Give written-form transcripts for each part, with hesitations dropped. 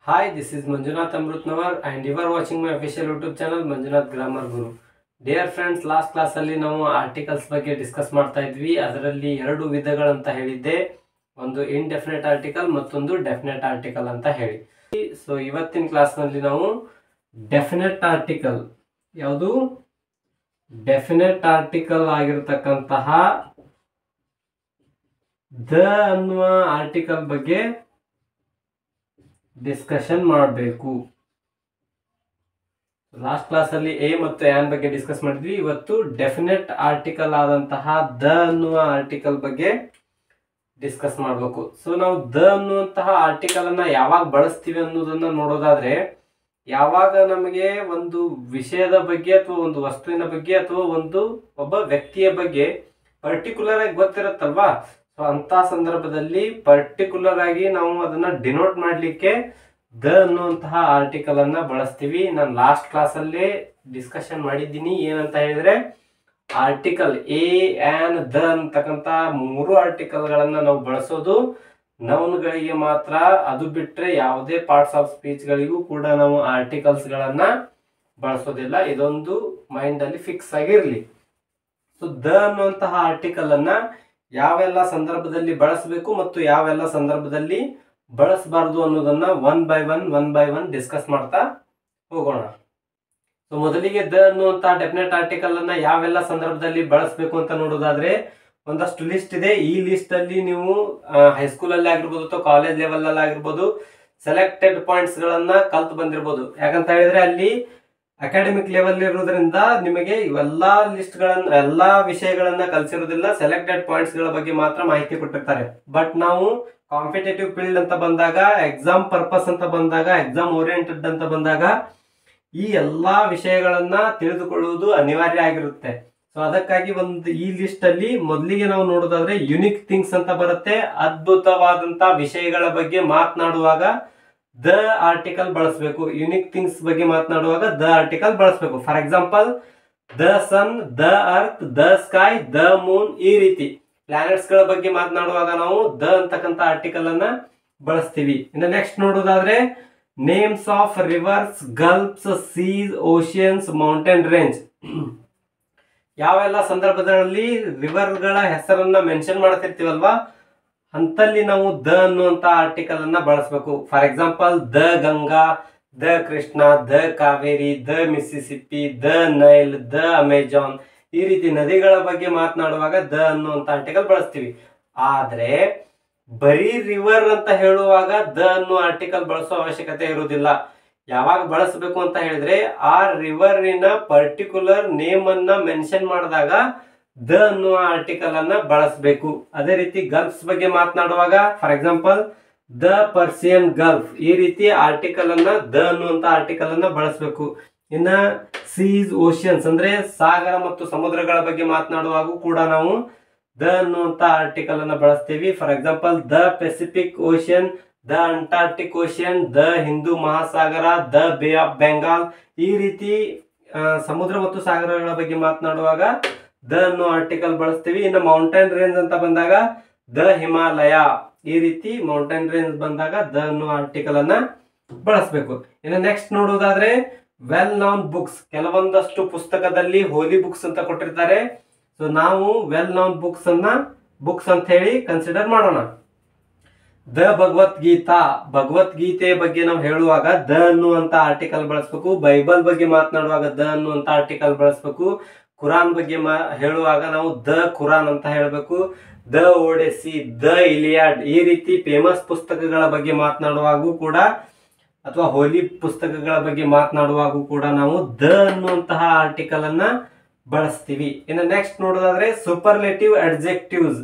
Hi, this is Manjunath Amrutnawar and you are watching my official YouTube channel Manjunath Grammar Guru. Dear friends, last class ಅಲ್ಲಿ ನಾವು articles ಬಗ್ಗೆ discuss ಮಾಡ್ತಾ ಇದ್ವಿ. ಅದರಲ್ಲಿ ಎರಡು ವಿಧಗಳಂತ ಹೇಳಿದ್ದೆ, ಒಂದು ಇಂಡೆಫಿನೆಟ್ ಆರ್ಟಿಕಲ್ ಮತ್ತೊಂದು ಡೆಫಿನೆಟ್ ಆರ್ಟಿಕಲ್ ಅಂತ ಹೇಳಿ. ಸೊ ಇವತ್ತಿನ ಕ್ಲಾಸ್ ನಲ್ಲಿ ನಾವು ಡೆಫಿನೆಟ್ ಆರ್ಟಿಕಲ್ ಯಾವುದು ಡೆಫಿನೆಟ್ ಆರ್ಟಿಕಲ್ ಆಗಿರತಕ್ಕಂತಹ ದ ಅನ್ನುವ ಆರ್ಟಿಕಲ್ ಬಗ್ಗೆ ಡಿಸ್ಕಷನ್ ಮಾಡಬೇಕು. ಲಾಸ್ಟ್ ಕ್ಲಾಸ್ ಅಲ್ಲಿ ಎ ಮತ್ತು ಆನ್ ಬಗ್ಗೆ ಡಿಸ್ಕಸ್ ಮಾಡಿದ್ವಿ. ಇವತ್ತು ಡೆಫಿನೆಟ್ ಆರ್ಟಿಕಲ್ ಆದಂತಹ ದ ಅನ್ನುವ ಆರ್ಟಿಕಲ್ ಬಗ್ಗೆ ಡಿಸ್ಕಸ್ ಮಾಡಬೇಕು. ಸೊ ನಾವು ದ ಅನ್ನುವಂತಹ ಆರ್ಟಿಕಲ್ ಅನ್ನ ಯಾವಾಗ ಬಳಸ್ತೀವಿ ಅನ್ನೋದನ್ನ ನೋಡೋದಾದ್ರೆ, ಯಾವಾಗ ನಮಗೆ ಒಂದು ವಿಷಯದ ಬಗ್ಗೆ ಅಥವಾ ಒಂದು ವಸ್ತುವಿನ ಬಗ್ಗೆ ಅಥವಾ ಒಬ್ಬ ವ್ಯಕ್ತಿಯ ಬಗ್ಗೆ ಪರ್ಟಿಕ್ಯುಲರ್ ಆಗಿ ಗೊತ್ತಿರುತ್ತಲ್ವಾ, ಸೊ ಅಂತ ಸಂದರ್ಭದಲ್ಲಿ ಪರ್ಟಿಕ್ಯುಲರ್ ಆಗಿ ನಾವು ಅದನ್ನ ಡಿನೋಟ್ ಮಾಡ್ಲಿಕ್ಕೆ ದ ಅನ್ನುವಂತಹ ಆರ್ಟಿಕಲ್ ಅನ್ನ ಬಳಸ್ತೀವಿ. ನಾನು ಲಾಸ್ಟ್ ಕ್ಲಾಸ್ ಅಲ್ಲೇ ಡಿಸ್ಕಷನ್ ಮಾಡಿದ್ದೀನಿ. ಏನಂತ ಹೇಳಿದ್ರೆ, ಆರ್ಟಿಕಲ್ ಎ ಆನ್ ದ ಅಂತಕ್ಕಂತ ಮೂರು ಆರ್ಟಿಕಲ್ ಗಳನ್ನ ನಾವು ಬಳಸೋದು ನೌನ್ ಗಳಿಗೆ ಮಾತ್ರ. ಅದು ಬಿಟ್ರೆ ಯಾವುದೇ ಪಾರ್ಟ್ಸ್ ಆಫ್ ಸ್ಪೀಚ್ ಗಳಿಗೂ ಕೂಡ ನಾವು ಆರ್ಟಿಕಲ್ಸ್ ಗಳನ್ನ ಬಳಸೋದಿಲ್ಲ. ಇದೊಂದು ಮೈಂಡ್ ಅಲ್ಲಿ ಫಿಕ್ಸ್ ಆಗಿರ್ಲಿ. ಸೊ ದ ಅನ್ನುವಂತಹ ಆರ್ಟಿಕಲ್ ಅನ್ನ ಯಾವೆಲ್ಲ ಸಂದರ್ಭದಲ್ಲಿ ಬಳಸಬೇಕು ಮತ್ತು ಯಾವೆಲ್ಲ ಸಂದರ್ಭದಲ್ಲಿ ಬಳಸಬಾರದು ಅನ್ನೋದನ್ನ ಒನ್ ಬೈ ಒನ್ ಡಿಸ್ಕಸ್ ಮಾಡ್ತಾ ಹೋಗೋಣ. ಸೊ ಮೊದಲಿಗೆ ದ ಅನ್ನುವಂತಹ ಡೆಫಿನೆಟ್ ಆರ್ಟಿಕಲ್ ಅನ್ನ ಯಾವೆಲ್ಲ ಸಂದರ್ಭದಲ್ಲಿ ಬಳಸಬೇಕು ಅಂತ ನೋಡೋದಾದ್ರೆ, ಒಂದಷ್ಟು ಲಿಸ್ಟ್ ಇದೆ. ಈ ಲಿಸ್ಟ್ ಅಲ್ಲಿ ನೀವು ಹೈಸ್ಕೂಲ್ ಅಲ್ಲಿ ಆಗಿರ್ಬೋದು ಅಥವಾ ಕಾಲೇಜ್ ಲೆವೆಲ್ ಅಲ್ಲಿ ಆಗಿರ್ಬೋದು ಸೆಲೆಕ್ಟೆಡ್ ಪಾಯಿಂಟ್ಸ್ ಗಳನ್ನ ಕಲ್ತು ಬಂದಿರಬಹುದು. ಯಾಕಂತ ಹೇಳಿದ್ರೆ ಅಲ್ಲಿ ಅಕಾಡೆಮಿಕ್ ಲೆವೆಲ್ ಇರೋದ್ರಿಂದ ನಿಮಗೆ ಇವೆಲ್ಲಾ ಲಿಸ್ಟ್ ಗಳನ್ನ ಎಲ್ಲಾ ವಿಷಯಗಳನ್ನ ಕಲಿಸಿರೋದಿಲ್ಲ. ಸೆಲೆಕ್ಟೆಡ್ ಪಾಯಿಂಟ್ಸ್ ಗಳ ಬಗ್ಗೆ ಮಾತ್ರ ಮಾಹಿತಿ ಕೊಟ್ಟಿರ್ತಾರೆ. ಬಟ್ ನಾವು ಕಾಂಪಿಟೇಟಿವ್ ಫೀಲ್ಡ್ ಅಂತ ಬಂದಾಗ, ಎಕ್ಸಾಮ್ ಪರ್ಪಸ್ ಅಂತ ಬಂದಾಗ, ಎಕ್ಸಾಮ್ ಓರಿಯೆಂಟೆಡ್ ಅಂತ ಬಂದಾಗ ಈ ಎಲ್ಲಾ ವಿಷಯಗಳನ್ನ ತಿಳಿದುಕೊಳ್ಳುವುದು ಅನಿವಾರ್ಯ ಆಗಿರುತ್ತೆ. ಸೊ ಅದಕ್ಕಾಗಿ ಈ ಲಿಸ್ಟ್ ಅಲ್ಲಿ ಮೊದಲಿಗೆ ನಾವು ನೋಡೋದಾದ್ರೆ ಯುನಿಕ್ ಥಿಂಗ್ಸ್ ಅಂತ ಬರುತ್ತೆ. ಅದ್ಭುತವಾದಂತ ವಿಷಯಗಳ ಬಗ್ಗೆ ಮಾತನಾಡುವಾಗ ದ ಆರ್ಟಿಕಲ್ ಬಳಸಬೇಕು. ಯುನಿಕ್ ಥಿಂಗ್ಸ್ ಬಗ್ಗೆ ಮಾತನಾಡುವಾಗ ದ ಆರ್ಟಿಕಲ್ ಬಳಸಬೇಕು. For example, the sun, the earth, the sky, the moon, ಈ ರೀತಿ ಪ್ಲಾನೆಟ್ಸ್ ಗಳ ಬಗ್ಗೆ ಮಾತನಾಡುವಾಗ ನಾವು ದ ಅಂತಕ್ಕಂಥ ಆರ್ಟಿಕಲ್ ಅನ್ನ ಬಳಸ್ತೀವಿ. ಇನ್ನು ನೆಕ್ಸ್ಟ್ ನೋಡೋದಾದ್ರೆ, names of rivers, gulfs, seas, oceans, mountain range. ಯಾವೆಲ್ಲ ಸಂದರ್ಭದಲ್ಲಿ ರಿವರ್ ಗಳ ಹೆಸರನ್ನ ಮೆನ್ಷನ್ ಮಾಡ್ತಿರ್ತೀವಲ್ವಾ, ಅಂತಲ್ಲಿ ನಾವು ದ ಅನ್ನುವಂತ ಆರ್ಟಿಕಲ್ ಅನ್ನ ಬಳಸಬೇಕು. For example, the Ganga, the Krishna, the Kaveri, the Mississippi, the Nile, the Amazon, ಈ ರೀತಿ ನದಿಗಳ ಬಗ್ಗೆ ಮಾತನಾಡುವಾಗ ದ ಅನ್ನುವಂತ ಆರ್ಟಿಕಲ್ ಬಳಸ್ತೀವಿ. ಆದ್ರೆ ಬರೀ ರಿವರ್ ಅಂತ ಹೇಳುವಾಗ ದ ಅನ್ನೋ ಆರ್ಟಿಕಲ್ ಬಳಸೋ ಅವಶ್ಯಕತೆ ಇರುವುದಿಲ್ಲ. ಯಾವಾಗ ಬಳಸಬೇಕು ಅಂತ ಹೇಳಿದ್ರೆ, ಆ ರಿವರಿನ ಪರ್ಟಿಕ್ಯುಲರ್ ನೇಮ್ ಅನ್ನ ಮೆನ್ಷನ್ ಮಾಡಿದಾಗ ದ ಅನ್ನುವ ಆರ್ಟಿಕಲ್ ಅನ್ನ ಬಳಸಬೇಕು. ಅದೇ ರೀತಿ ಗಲ್ಫ್ಸ್ ಬಗ್ಗೆ ಮಾತನಾಡುವಾಗ, for example, the Persian Gulf, ಈ ರೀತಿ ಆರ್ಟಿಕಲ್ ಅನ್ನ ದ ಅನ್ನುವಂತ ಆರ್ಟಿಕಲ್ ಅನ್ನ ಬಳಸಬೇಕು. ಇನ್ನ ಸೀಸ್, ಓಷಿಯನ್ಸ್ ಅಂದ್ರೆ ಸಾಗರ ಮತ್ತು ಸಮುದ್ರಗಳ ಬಗ್ಗೆ ಮಾತನಾಡುವಾಗ ಕೂಡ ನಾವು ದ ಅನ್ನುವಂತ ಆರ್ಟಿಕಲ್ ಅನ್ನ ಬಳಸ್ತೀವಿ. For example, the Pacific ocean, the Antarctic ocean, the Hindu Mahasagara, the bay of Bengal, ಈ ರೀತಿ ಸಮುದ್ರ ಮತ್ತು ಸಾಗರಗಳ ಬಗ್ಗೆ ಮಾತನಾಡುವಾಗ ದ ಅನ್ನೋ ಆರ್ಟಿಕಲ್ ಬಳಸ್ತೀವಿ. ಇನ್ನು ಮೌಂಟೇನ್ ರೇಂಜ್ ಅಂತ ಬಂದಾಗ ದ ಹಿಮಾಲಯ, ಈ ರೀತಿ ಮೌಂಟೇನ್ ರೇಂಜ್ ಬಂದಾಗ ದ ಅನ್ನೋ ಆರ್ಟಿಕಲ್ ಅನ್ನ ಬಳಸಬೇಕು. ಇನ್ನು ನೆಕ್ಸ್ಟ್ ನೋಡೋದಾದ್ರೆ, ವೆಲ್ ನೌನ್ ಬುಕ್ಸ್. ಕೆಲವೊಂದಷ್ಟು ಪುಸ್ತಕದಲ್ಲಿ ಹೋಲಿ ಬುಕ್ಸ್ ಅಂತ ಕೊಟ್ಟಿರ್ತಾರೆ. ಸೊ ನಾವು ವೆಲ್ ನೌನ್ ಬುಕ್ಸ್ ಅಂತ ಹೇಳಿ ಕನ್ಸಿಡರ್ ಮಾಡೋಣ. ದ ಭಗವದ್ಗೀತಾ, ಭಗವದ್ಗೀತೆ ಬಗ್ಗೆ ನಾವು ಹೇಳುವಾಗ ದ ಅನ್ನುವಂತ ಆರ್ಟಿಕಲ್ ಬಳಸಬೇಕು. ಬೈಬಲ್ ಬಗ್ಗೆ ಮಾತನಾಡುವಾಗ ದ ಅನ್ನುವಂತ ಆರ್ಟಿಕಲ್ ಬಳಸಬೇಕು. ಕುರಾನ್ ಬಗ್ಗೆ ಹೇಳುವಾಗ ನಾವು ದ ಕುರಾನ್ ಅಂತ ಹೇಳಬೇಕು. ದ ಓಡೆಸಿ, ದ ಇಲಿಯಾಡ್, ಈ ರೀತಿ ಫೇಮಸ್ ಪುಸ್ತಕಗಳ ಬಗ್ಗೆ ಮಾತನಾಡುವಾಗೂ ಕೂಡ ಅಥವಾ ಹೋಲಿ ಪುಸ್ತಕಗಳ ಬಗ್ಗೆ ಮಾತನಾಡುವಾಗೂ ಕೂಡ ನಾವು ದ ಅನ್ನುವಂತಹ ಆರ್ಟಿಕಲ್ ಅನ್ನ ಬಳಸ್ತೀವಿ. ಇನ್ನು ನೆಕ್ಸ್ಟ್ ನೋಡೋದಾದ್ರೆ, ಸೂಪರ್ಲೇಟಿವ್ ಅಡ್ಜೆಕ್ಟಿವ್ಸ್.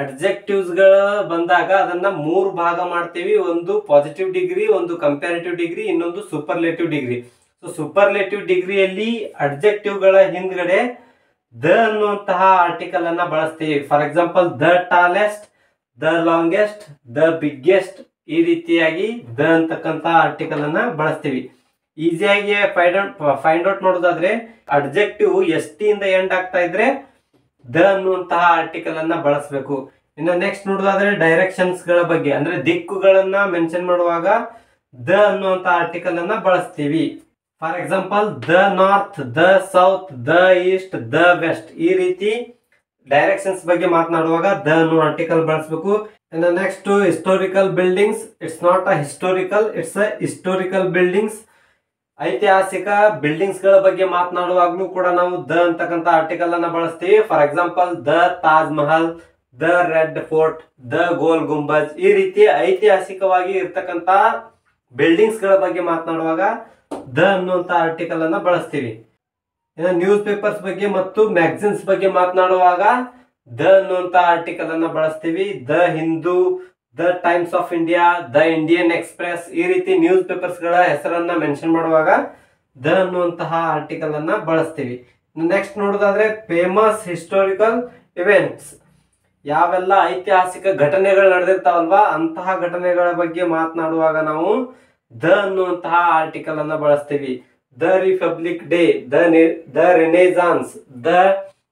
ಅಡ್ಜೆಕ್ಟಿವ್ಸ್ ಗಳ ಬಂದಾಗ ಅದನ್ನ ಮೂರು ಭಾಗ ಮಾಡ್ತೀವಿ. ಒಂದು ಪಾಸಿಟಿವ್ ಡಿಗ್ರಿ, ಒಂದು ಕಂಪ್ಯಾರಿಟಿವ್ ಡಿಗ್ರಿ, ಇನ್ನೊಂದು ಸೂಪರ್ಲೇಟಿವ್ ಡಿಗ್ರಿ. ಸೊ ಸೂಪರ್ಲೇಟಿವ್ ಡಿಗ್ರಿಯಲ್ಲಿ ಅಡ್ಜೆಕ್ಟಿವ್ ಗಳ ಹಿಂದ್ಗಡೆ ದ ಅನ್ನುವಂತಹ ಆರ್ಟಿಕಲ್ ಅನ್ನ ಬಳಸ್ತೀವಿ. For example, the tallest, the longest, the biggest, ಈ ರೀತಿಯಾಗಿ ದ ಅಂತಕ್ಕಂತ ಆರ್ಟಿಕಲ್ ಅನ್ನ ಬಳಸ್ತೀವಿ. ಈಸಿಯಾಗಿ ಫೈಂಡ್ ಔಟ್ ಮಾಡೋದಾದ್ರೆ, ಅಡ್ಜೆಕ್ಟಿವ್ ಎಸ್ ಟಿ ಇಂದ ಎಂಡ್ ಆಗ್ತಾ ಇದ್ರೆ ದ ಅನ್ನುವಂತಹ ಆರ್ಟಿಕಲ್ ಅನ್ನ ಬಳಸಬೇಕು. ಇನ್ನು ನೆಕ್ಸ್ಟ್ ನೋಡೋದಾದ್ರೆ, ಡೈರೆಕ್ಷನ್ಸ್ ಗಳ ಬಗ್ಗೆ ಅಂದ್ರೆ ದಿಕ್ಕುಗಳನ್ನ ಮೆನ್ಷನ್ ಮಾಡುವಾಗ ದ ಅನ್ನುವಂತ ಆರ್ಟಿಕಲ್ ಅನ್ನ ಬಳಸ್ತೀವಿ. For example the north, the south, the east, the west, ಈ ರೀತಿ ಡೈರೆಕ್ಷನ್ಸ್ ಬಗ್ಗೆ ಮಾತನಾಡುವಾಗ ದ ಅನ್ನೋ ಆರ್ಟಿಕಲ್ ಬಳಸಬೇಕು. Next historical buildings, it's not a historical, it's a historical buildings. ಐತಿಹಾಸಿಕ ಬಿಲ್ಡಿಂಗ್ಸ್ ಗಳ ಬಗ್ಗೆ ಮಾತನಾಡುವಾಗ್ಲೂ ಕೂಡ ನಾವು ದ ಅಂತಕ್ಕಂಥ ಆರ್ಟಿಕಲ್ ಅನ್ನ ಬಳಸ್ತೀವಿ. For example the Taj Mahal, the red fort, the Gol Gumbaz, ಈ ರೀತಿ ಐತಿಹಾಸಿಕವಾಗಿ ಇರ್ತಕ್ಕಂಥ ಬಿಲ್ಡಿಂಗ್ಸ್ ಗಳ ಬಗ್ಗೆ ಮಾತನಾಡುವಾಗ ದ ಅನ್ನುವಂತ ಆರ್ಟಿಕಲ್ ಅನ್ನ ಬಳಸ್ತೀವಿ. ಇನ್ನು ನ್ಯೂಸ್ ಪೇಪರ್ಸ್ ಬಗ್ಗೆ ಮತ್ತು ಮ್ಯಾಗಝಿನ್ಸ್ ಬಗ್ಗೆ ಮಾತನಾಡುವಾಗ ದ ಅನ್ನುವಂತ ಆರ್ಟಿಕಲ್ ಅನ್ನ ಬಳಸ್ತೀವಿ. The Hindu, the times of India, the Indian express, ಈ ರೀತಿ ನ್ಯೂಸ್ ಪೇಪರ್ಸ್ ಗಳ ಹೆಸರನ್ನ ಮೆನ್ಷನ್ ಮಾಡುವಾಗ ದ ಅನ್ನುವಂತಹ ಆರ್ಟಿಕಲ್ ಅನ್ನ ಬಳಸ್ತೀವಿ. ನೆಕ್ಸ್ಟ್ ನೋಡೋದಾದ್ರೆ ಫೇಮಸ್ ಹಿಸ್ಟೋರಿಕಲ್ ಇವೆಂಟ್ಸ್, ಯಾವೆಲ್ಲ ಐತಿಹಾಸಿಕ ಘಟನೆಗಳು ನಡೆದಿರ್ತಾವಲ್ವಾ ಅಂತಹ ಘಟನೆಗಳ ಬಗ್ಗೆ ಮಾತನಾಡುವಾಗ ನಾವು ದ ಅನ್ನುವಂತಹ ಆರ್ಟಿಕಲ್ ಅನ್ನ ಬಳಸ್ತೀವಿ. The republic day, the Renaissance, the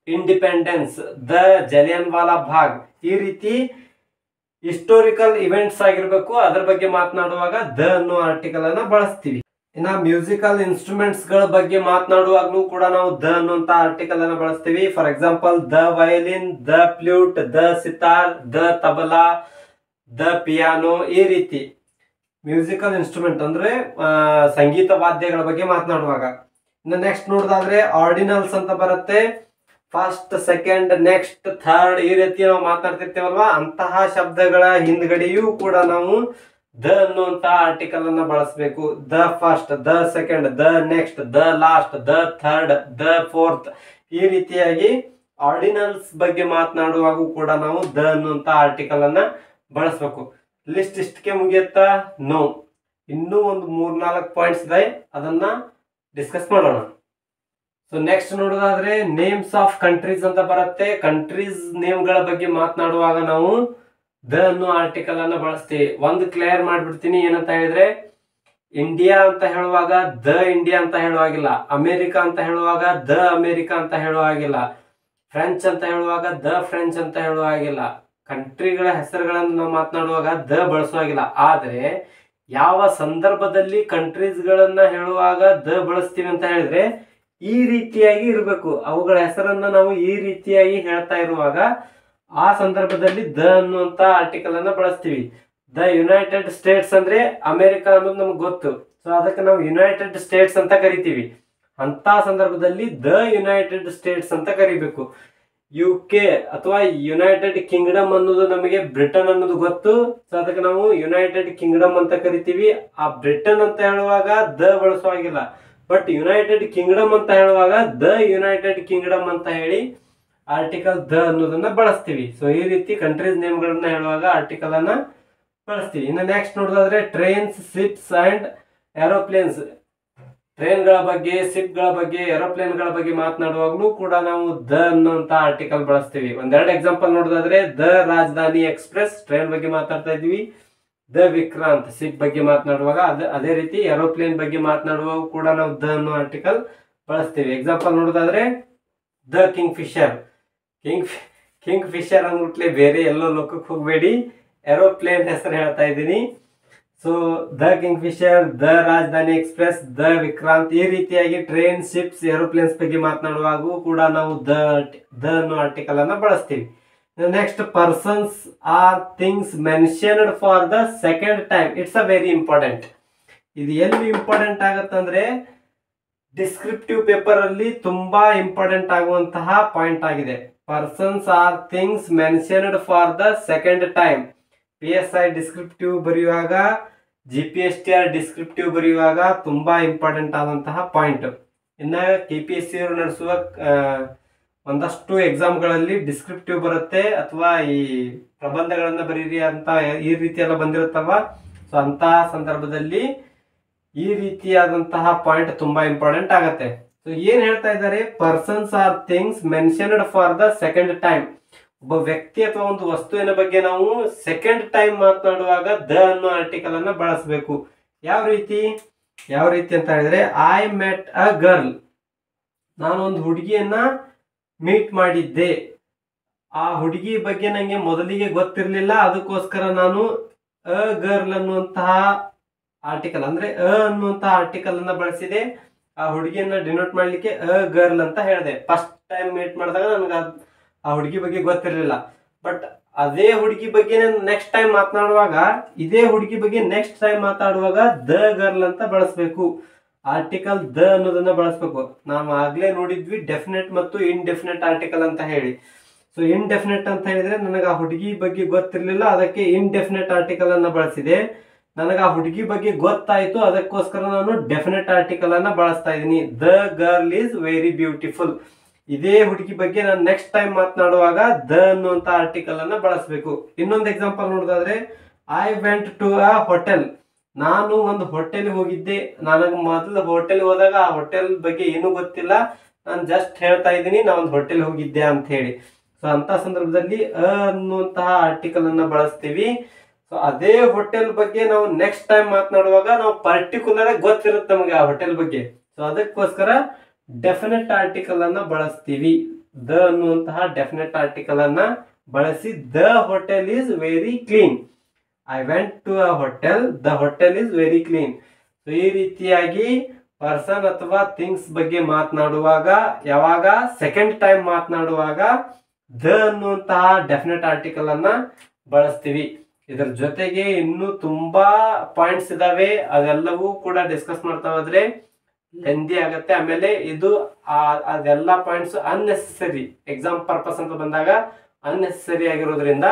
independence, the Jallian Vala Bagh, ಈ ರೀತಿ ಹಿಸ್ಟೋರಿಕಲ್ ಇವೆಂಟ್ಸ್ ಆಗಿರ್ಬೇಕು. ಅದ್ರ ಬಗ್ಗೆ ಮಾತನಾಡುವಾಗ ದ ಅನ್ನೋ ಆರ್ಟಿಕಲ್ ಅನ್ನ ಬಳಸ್ತೀವಿ. ಇನ್ನ ಮ್ಯೂಸಿಕಲ್ ಇನ್ಸ್ಟ್ರೂಮೆಂಟ್ಸ್ ಗಳ ಬಗ್ಗೆ ಮಾತನಾಡುವಾಗ್ಲೂ ಕೂಡ ನಾವು ದ ಅನ್ನುವಂತ ಆರ್ಟಿಕಲ್ ಅನ್ನ ಬಳಸ್ತೀವಿ. For example the violin, the flute, the sitar, the tabla, the piano, ಈ ರೀತಿ ಮ್ಯೂಸಿಕಲ್ ಇನ್ಸ್ಟ್ರೂಮೆಂಟ್ ಅಂದ್ರೆ ಸಂಗೀತ ವಾದ್ಯಗಳ ಬಗ್ಗೆ ಮಾತನಾಡುವಾಗ. ಇನ್ನು ನೆಕ್ಸ್ಟ್ ನೋಡೋದಾದ್ರೆ ಆರ್ಡಿನಲ್ಸ್ ಅಂತ ಬರುತ್ತೆ. ಫಸ್ಟ್, ಸೆಕೆಂಡ್, ನೆಕ್ಸ್ಟ್, ಥರ್ಡ್, ಈ ರೀತಿ ನಾವು ಮಾತನಾಡ್ತಿರ್ತೇವಲ್ವಾ ಅಂತಹ ಶಬ್ದಗಳ ಹಿಂದ್ಗಡೆಯೂ ಕೂಡ ನಾವು ದ ಅನ್ನುವಂತ ಆರ್ಟಿಕಲ್ ಅನ್ನ ಬಳಸಬೇಕು. The first, the second, the next, the last, the third, the fourth, ಈ ರೀತಿಯಾಗಿ ಆರ್ಡಿನಲ್ಸ್ ಬಗ್ಗೆ ಮಾತನಾಡುವಾಗೂ ಕೂಡ ನಾವು ದ ಅನ್ನುವಂತ ಆರ್ಟಿಕಲ್ ಅನ್ನ ಬಳಸಬೇಕು. ಲಿಸ್ಟ್ ಇಷ್ಟಕ್ಕೆ ಮುಗಿಯುತ್ತಾ? ನೋ, ಇನ್ನೂ ಒಂದು 3-4 ಪಾಯಿಂಟ್ಸ್ ಇದೆ, ಅದನ್ನ ಡಿಸ್ಕಸ್ ಮಾಡೋಣ. ಸೊ ನೆಕ್ಸ್ಟ್ ನೋಡೋದಾದ್ರೆ ನೇಮ್ಸ್ ಆಫ್ ಕಂಟ್ರೀಸ್ ಅಂತ ಬರುತ್ತೆ. ಕಂಟ್ರೀಸ್ ನೇಮ್ ಗಳ ಬಗ್ಗೆ ಮಾತನಾಡುವಾಗ ನಾವು ದ ಅನ್ನೋ ಆರ್ಟಿಕಲ್ ಅನ್ನ ಬಳಸ್ತೀವಿ. ಒಂದು ಕ್ಲಿಯರ್ ಮಾಡ್ಬಿಡ್ತೀನಿ, ಏನಂತ ಹೇಳಿದ್ರೆ ಇಂಡಿಯಾ ಅಂತ ಹೇಳುವಾಗ ದ ಇಂಡಿಯಾ ಅಂತ ಹೇಳುವಾಗಿಲ್ಲ, ಅಮೆರಿಕಾ ಅಂತ ಹೇಳುವಾಗ ದ ಅಮೆರಿಕಾ ಅಂತ ಹೇಳುವಾಗಿಲ್ಲ, ಫ್ರೆಂಚ್ ಅಂತ ಹೇಳುವಾಗ ದ ಫ್ರೆಂಚ್ ಅಂತ ಹೇಳುವಾಗಿಲ್ಲ. ಕಂಟ್ರಿಗಳ ಹೆಸರುಗಳನ್ನು ನಾವು ಮಾತನಾಡುವಾಗ ದ ಬಳಸುವಾಗಿಲ್ಲ. ಆದ್ರೆ ಯಾವ ಸಂದರ್ಭದಲ್ಲಿ ಕಂಟ್ರೀಸ್ ಗಳನ್ನ ಹೇಳುವಾಗ ದ ಬಳಸ್ತೀವಿ ಅಂತ ಹೇಳಿದ್ರೆ ಈ ರೀತಿಯಾಗಿ ಇರಬೇಕು. ಅವುಗಳ ಹೆಸರನ್ನ ನಾವು ಈ ರೀತಿಯಾಗಿ ಹೇಳ್ತಾ ಇರುವಾಗ ಆ ಸಂದರ್ಭದಲ್ಲಿ ದ ಅನ್ನುವಂತ ಆರ್ಟಿಕಲ್ ಅನ್ನ ಬಳಸ್ತೀವಿ. ದ ಯುನೈಟೆಡ್ ಸ್ಟೇಟ್ಸ್ ಅಂದ್ರೆ ಅಮೆರಿಕ ಅನ್ನೋದು ನಮ್ಗೆ ಗೊತ್ತು, ಸೊ ಅದಕ್ಕೆ ನಾವು ಯುನೈಟೆಡ್ ಸ್ಟೇಟ್ಸ್ ಅಂತ ಕರಿತೀವಿ. ಅಂತ ಸಂದರ್ಭದಲ್ಲಿ ದ ಯುನೈಟೆಡ್ ಸ್ಟೇಟ್ಸ್ ಅಂತ ಕರಿಬೇಕು. UK ಅಥವಾ ಯುನೈಟೆಡ್ ಕಿಂಗ್ಡಮ್ ಅನ್ನೋದು ನಮಗೆ ಬ್ರಿಟನ್ ಅನ್ನೋದು ಗೊತ್ತು, ಸೊ ಅದಕ್ಕೆ ನಾವು ಯುನೈಟೆಡ್ ಕಿಂಗ್ಡಮ್ ಅಂತ ಕರಿತೀವಿ. ಆ ಬ್ರಿಟನ್ ಅಂತ ಹೇಳುವಾಗ ದ ಬಳಸುವಾಗಿಲ್ಲ, ಬಟ್ ಯುನೈಟೆಡ್ ಕಿಂಗ್ಡಮ್ ಅಂತ ಹೇಳುವಾಗ ದ ಯುನೈಟೆಡ್ ಕಿಂಗ್ಡಮ್ ಅಂತ ಹೇಳಿ ಆರ್ಟಿಕಲ್ ದ ಅನ್ನೋದನ್ನ ಬಳಸ್ತೀವಿ. ಸೊ ಈ ರೀತಿ ಕಂಟ್ರೀಸ್ ನೇಮ್ ಗಳನ್ನ ಹೇಳುವಾಗ ಆರ್ಟಿಕಲ್ ಅನ್ನ ಬಳಸ್ತೀವಿ. ಇನ್ನು ನೆಕ್ಸ್ಟ್ ನೋಡೋದಾದ್ರೆ trains, ships and aeroplanes, train ಗಳ ಬಗ್ಗೆ, ಶಿಪ್ ಗಳ ಬಗ್ಗೆ, ಏರೋಪ್ಲೇನ್ ಗಳ ಬಗ್ಗೆ ಮಾತನಾಡುವಾಗ್ಲೂ ಕೂಡ ನಾವು ದ ಅನ್ನುವಂತ ಆರ್ಟಿಕಲ್ ಬಳಸ್ತೀವಿ. ಒಂದೆರಡು ಎಕ್ಸಾಂಪಲ್ ನೋಡೋದಾದ್ರೆ ದ ರಾಜಧಾನಿ ಎಕ್ಸ್ಪ್ರೆಸ್ ಟ್ರೈನ್ ಬಗ್ಗೆ ಮಾತಾಡ್ತಾ ಇದೀವಿ, ದ ವಿಕ್ರಾಂತ್ ಶಿಪ್ ಬಗ್ಗೆ ಮಾತನಾಡುವಾಗ ಅದೇ ರೀತಿ ಏರೋಪ್ಲೇನ್ ಬಗ್ಗೆ ಮಾತನಾಡುವಾಗ ಕೂಡ ನಾವು ದ ಅನ್ನೋ ಆರ್ಟಿಕಲ್ ಬಳಸ್ತೀವಿ. ಎಕ್ಸಾಂಪಲ್ ನೋಡೋದಾದ್ರೆ the Kingfisher, Kingfisher ಅಂದ್ಬಿಟ್ಲೆ ಬೇರೆ ಎಲ್ಲೋ ಲೋಕಕ್ಕೆ ಹೋಗಬೇಡಿ, ಏರೋಪ್ಲೇನ್ ಹೆಸರು ಹೇಳ್ತಾ ಇದ್ದೀನಿ. So the Kingfisher, the Rajdhani Express, the Vikrant, ಈ ರೀತಿಯಾಗಿ ಟ್ರೈನ್, ಶಿಪ್ಸ್, ಏರೋಪ್ಲೇನ್ಸ್ ಬಗ್ಗೆ ಮಾತನಾಡುವಾಗೂ ಕೂಡ ನಾವು ದ ಅನ್ನೋ ಆರ್ಟಿಕಲ್ ಅನ್ನ ಬಳಸ್ತೀವಿ. Next persons or things mentioned for the second time, it's a very important. ಇದು ಎಲ್ಲಿ ಇಂಪಾರ್ಟೆಂಟ್ ಆಗತ್ತಂದ್ರೆ ಡಿಸ್ಕ್ರಿಪ್ಟಿವ್ ಪೇಪರ್ ಅಲ್ಲಿ ತುಂಬಾ ಇಂಪಾರ್ಟೆಂಟ್ ಆಗುವಂತಹ ಪಾಯಿಂಟ್ ಆಗಿದೆ. Persons or things mentioned for the second time. PSI descriptive ಬರೆಯುವಾಗ, GPSTR ಡಿಸ್ಕ್ರಿಪ್ಟಿವ್ ಬರೆಯುವಾಗ ತುಂಬಾ ಇಂಪಾರ್ಟೆಂಟ್ ಆದಂತಹ ಪಾಯಿಂಟ್. ಇನ್ನ KPSC ಅವರು ನಡೆಸುವ ಒಂದಷ್ಟು ಎಕ್ಸಾಮ್ಗಳಲ್ಲಿ ಡಿಸ್ಕ್ರಿಪ್ಟಿವ್ ಬರುತ್ತೆ, ಅಥವಾ ಈ ಪ್ರಬಂಧಗಳನ್ನ ಬರೀರಿ ಅಂತ ಈ ರೀತಿ ಎಲ್ಲ ಬಂದಿರುತ್ತಲ್ವಾ. ಸೊ ಅಂತಹ ಸಂದರ್ಭದಲ್ಲಿ ಈ ರೀತಿಯಾದಂತಹ ಪಾಯಿಂಟ್ ತುಂಬಾ ಇಂಪಾರ್ಟೆಂಟ್ ಆಗತ್ತೆ. ಸೊ ಏನ್ ಹೇಳ್ತಾ ಇದ್ದಾರೆ, persons or things mentioned for the second time. ಒಬ್ಬ ವ್ಯಕ್ತಿ ಅಥವಾ ಒಂದು ವಸ್ತುವಿನ ಬಗ್ಗೆ ನಾವು ಸೆಕೆಂಡ್ ಟೈಮ್ ಮಾತನಾಡುವಾಗ ದ ಅನ್ನೋ ಆರ್ಟಿಕಲ್ ಅನ್ನ ಬಳಸಬೇಕು. ಯಾವ ರೀತಿ ಅಂತ ಹೇಳಿದ್ರೆ, ಐ ಮೆಟ್ ಅ ಗರ್ಲ್, ನಾನು ಒಂದು ಹುಡುಗಿಯನ್ನ ಮೀಟ್ ಮಾಡಿದ್ದೆ. ಆ ಹುಡುಗಿ ಬಗ್ಗೆ ನಂಗೆ ಮೊದಲಿಗೆ ಗೊತ್ತಿರಲಿಲ್ಲ, ಅದಕ್ಕೋಸ್ಕರ ನಾನು ಅ ಗರ್ಲ್ ಅನ್ನುವಂತಹ ಆರ್ಟಿಕಲ್ ಅಂದ್ರೆ ಅನ್ನುವಂತ ಆರ್ಟಿಕಲ್ ಅನ್ನ ಬಳಸಿದೆ. ಆ ಹುಡುಗಿಯನ್ನ ಡಿನೋಟ್ ಮಾಡ್ಲಿಕ್ಕೆ ಗರ್ಲ್ ಅಂತ ಹೇಳಿದೆ. ಫಸ್ಟ್ ಟೈಮ್ ಮೀಟ್ ಮಾಡಿದಾಗ ನನಗೆ ಆ ಹುಡುಗಿ ಬಗ್ಗೆ ಗೊತ್ತಿರಲಿಲ್ಲ. ಬಟ್ ಅದೇ ಹುಡುಗಿ ಬಗ್ಗೆ ನೆಕ್ಸ್ಟ್ ಟೈಮ್ ಮಾತನಾಡುವಾಗ ಇದೇ ಹುಡುಗಿ ಬಗ್ಗೆ ನೆಕ್ಸ್ಟ್ ಟೈಮ್ ಮಾತಾಡುವಾಗ ದ ಗರ್ಲ್ ಅಂತ ಬಳಸಬೇಕು. ಆರ್ಟಿಕಲ್ ದ ಅನ್ನೋದನ್ನ ಬಳಸಬೇಕು. ನಾವು ಆಗ್ಲೇ ನೋಡಿದ್ವಿ ಡೆಫಿನೆಟ್ ಮತ್ತು ಇನ್ಡೆಫಿನೆಟ್ ಆರ್ಟಿಕಲ್ ಅಂತ ಹೇಳಿ. ಸೊ ಇನ್ಡೆಫಿನೆಟ್ ಅಂತ ಹೇಳಿದ್ರೆ ನನಗೆ ಆ ಹುಡುಗಿ ಬಗ್ಗೆ ಗೊತ್ತಿರಲಿಲ್ಲ, ಅದಕ್ಕೆ ಇನ್ಡೆಫಿನೆಟ್ ಆರ್ಟಿಕಲ್ ಅನ್ನ ಬಳಸಿದೆ. ನನಗೆ ಆ ಹುಡುಗಿ ಬಗ್ಗೆ ಗೊತ್ತಾಯ್ತು, ಅದಕ್ಕೋಸ್ಕರ ನಾನು ಡೆಫಿನೆಟ್ ಆರ್ಟಿಕಲ್ ಅನ್ನ ಬಳಸ್ತಾ ಇದ್ದೀನಿ. The girl is very beautiful. ಇದೇ ಹುಡುಗಿ ಬಗ್ಗೆ ನಾನು ನೆಕ್ಸ್ಟ್ ಟೈಮ್ ಮಾತನಾಡುವಾಗ ದ ಅನ್ನುವಂತ ಆರ್ಟಿಕಲ್ ಅನ್ನ ಬಳಸಬೇಕು. ಇನ್ನೊಂದು ಎಕ್ಸಾಂಪಲ್ ನೋಡೋದಾದ್ರೆ, I went to a hotel. ನಾನು ಒಂದು ಹೋಟೆಲ್ ಹೋಗಿದ್ದೆ. ನನಗೆ ಮೊದಲು ಹೋಟೆಲ್ ಹೋದಾಗ ಆ ಹೋಟೆಲ್ ಬಗ್ಗೆ ಏನೂ ಗೊತ್ತಿಲ್ಲ, ನಾನು ಜಸ್ಟ್ ಹೇಳ್ತಾ ಇದ್ದೀನಿ ನಾ ಒಂದು ಹೋಟೆಲ್ ಹೋಗಿದ್ದೆ ಅಂತ ಹೇಳಿ. ಸೊ ಅಂತ ಸಂದರ್ಭದಲ್ಲಿ ಅನ್ನುವಂತಹ ಆರ್ಟಿಕಲ್ ಅನ್ನ ಬಳಸ್ತೀವಿ. ಸೊ ಅದೇ ಹೋಟೆಲ್ ಬಗ್ಗೆ ನಾವು ನೆಕ್ಸ್ಟ್ ಟೈಮ್ ಮಾತನಾಡುವಾಗ ನಾವು ಪರ್ಟಿಕ್ಯುಲರ್ ಆಗಿ ಗೊತ್ತಿರುತ್ತೆ ನಮಗೆ ಆ ಹೋಟೆಲ್ ಬಗ್ಗೆ. ಸೊ ಅದಕ್ಕೋಸ್ಕರ ಡೆಫಿನೆಟ್ ಆರ್ಟಿಕಲ್ ಅನ್ನ ಬಳಸ್ತೀವಿ. ದ ಅನ್ನುವಂತಹ ಡೆಫಿನೆಟ್ ಆರ್ಟಿಕಲ್ ಅನ್ನ ಬಳಸಿ the hotel is very clean. I went to a hotel, the hotel is very clean. So ಈ ರೀತಿಯಾಗಿ ಪರ್ಸನ್ ಅಥವಾ ಥಿಂಗ್ಸ್ ಬಗ್ಗೆ ಮಾತನಾಡುವಾಗ, ಯಾವಾಗ ಸೆಕೆಂಡ್ ಟೈಮ್ ಮಾತನಾಡುವಾಗ ದ ಅನ್ನುವಂತಹ ಡೆಫಿನೆಟ್ ಆರ್ಟಿಕಲ್ ಅನ್ನ ಬಳಸ್ತೀವಿ. ಇದರ ಜೊತೆಗೆ ಇನ್ನೂ ತುಂಬಾ ಪಾಯಿಂಟ್ಸ್ ಇದಾವೆ, ಅದೆಲ್ಲವೂ ಕೂಡ ಡಿಸ್ಕಸ್ ಮಾಡ್ತಾ ಹೋದ್ರೆ ಲೆಂದಿ ಆಗತ್ತೆ. ಆಮೇಲೆ ಇದು ಅದೆಲ್ಲ ಪಾಯಿಂಟ್ಸ್ ಅನ್ನೆಸೆಸರಿ, ಎಕ್ಸಾಮ್ ಪರ್ಪಸ್ ಅಂತ ಬಂದಾಗ ಅನ್ನೆಸೆಸರಿ ಆಗಿರೋದ್ರಿಂದ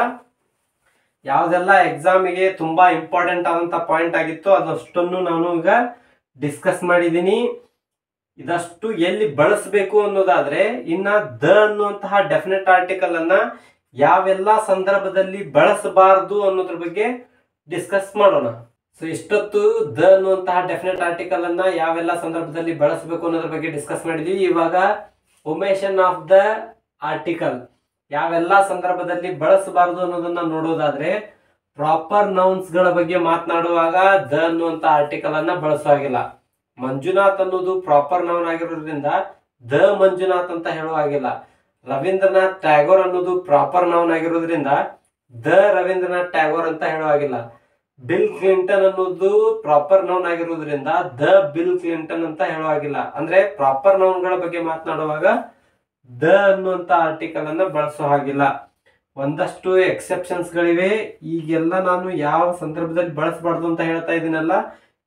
ಯಾವ್ದೆಲ್ಲ ಎಕ್ಸಾಮಿಗೆ ತುಂಬಾ ಇಂಪಾರ್ಟೆಂಟ್ ಆದಂತ ಪಾಯಿಂಟ್ ಆಗಿತ್ತು ಅದಷ್ಟನ್ನು ನಾನು ಈಗ ಡಿಸ್ಕಸ್ ಮಾಡಿದ್ದೀನಿ. ಇದಷ್ಟು ಎಲ್ಲಿ ಬಳಸಬೇಕು ಅನ್ನೋದಾದ್ರೆ, ಇನ್ನ ದ ಅನ್ನುವಂತಹ ಡೆಫಿನೆಟ್ ಆರ್ಟಿಕಲ್ ಅನ್ನ ಯಾವೆಲ್ಲ ಸಂದರ್ಭದಲ್ಲಿ ಬಳಸಬಾರದು ಅನ್ನೋದ್ರ ಬಗ್ಗೆ ಡಿಸ್ಕಸ್ ಮಾಡೋಣ. ಸೊ ಇಷ್ಟೊತ್ತು ದ ಅನ್ನುವಂತಹ ಡೆಫಿನೆಟ್ ಆರ್ಟಿಕಲ್ ಅನ್ನ ಯಾವೆಲ್ಲ ಸಂದರ್ಭದಲ್ಲಿ ಬಳಸಬೇಕು ಅನ್ನೋದ್ರ ಬಗ್ಗೆ ಡಿಸ್ಕಸ್ ಮಾಡಿದ್ವಿ. ಇವಾಗ ಒಮೇಷನ್ ಆಫ್ ದ ಆರ್ಟಿಕಲ್ ಯಾವೆಲ್ಲ ಸಂದರ್ಭದಲ್ಲಿ ಬಳಸಬಾರದು ಅನ್ನೋದನ್ನ ನೋಡೋದಾದ್ರೆ, ಪ್ರಾಪರ್ ನೌನ್ಸ್ ಗಳ ಬಗ್ಗೆ ಮಾತನಾಡುವಾಗ ದ ಅನ್ನುವಂತ ಆರ್ಟಿಕಲ್ ಅನ್ನ ಬಳಸುವಾಗಿಲ್ಲ. ಮಂಜುನಾಥ್ ಅನ್ನೋದು ಪ್ರಾಪರ್ ನೌನ್ ಆಗಿರೋದ್ರಿಂದ ದ ಮಂಜುನಾಥ್ ಅಂತ ಹೇಳುವಾಗಿಲ್ಲ. ರವೀಂದ್ರನಾಥ್ ಟ್ಯಾಗೋರ್ ಅನ್ನೋದು ಪ್ರಾಪರ್ ನೌನ್ ಆಗಿರೋದ್ರಿಂದ ದ ರವೀಂದ್ರನಾಥ್ ಟ್ಯಾಗೋರ್ ಅಂತ ಹೇಳುವಾಗಿಲ್ಲ. ಬಿಲ್ ಕ್ಲಿಂಟನ್ ಅನ್ನೋದು ಪ್ರಾಪರ್ ನೌನ್ ಆಗಿರೋದ್ರಿಂದ ದ ಬಿಲ್ ಕ್ಲಿಂಟನ್ ಅಂತ ಹೇಳುವಾಗಿಲ್ಲ. ಅಂದ್ರೆ ಪ್ರಾಪರ್ ನೌನ್ ಗಳ ಬಗ್ಗೆ ಮಾತನಾಡುವಾಗ ದ ಅನ್ನುವಂತ ಆರ್ಟಿಕಲ್ ಅನ್ನ ಬಳಸೋ ಹಾಗಿಲ್ಲ. ಒಂದಷ್ಟು ಎಕ್ಸೆಪ್ಷನ್ಸ್ ಗಳಿವೆ. ಈಗೆಲ್ಲ ನಾನು ಯಾವ ಸಂದರ್ಭದಲ್ಲಿ ಬಳಸಬಾರ್ದು ಅಂತ ಹೇಳ್ತಾ ಇದ್ದೀನಲ್ಲ,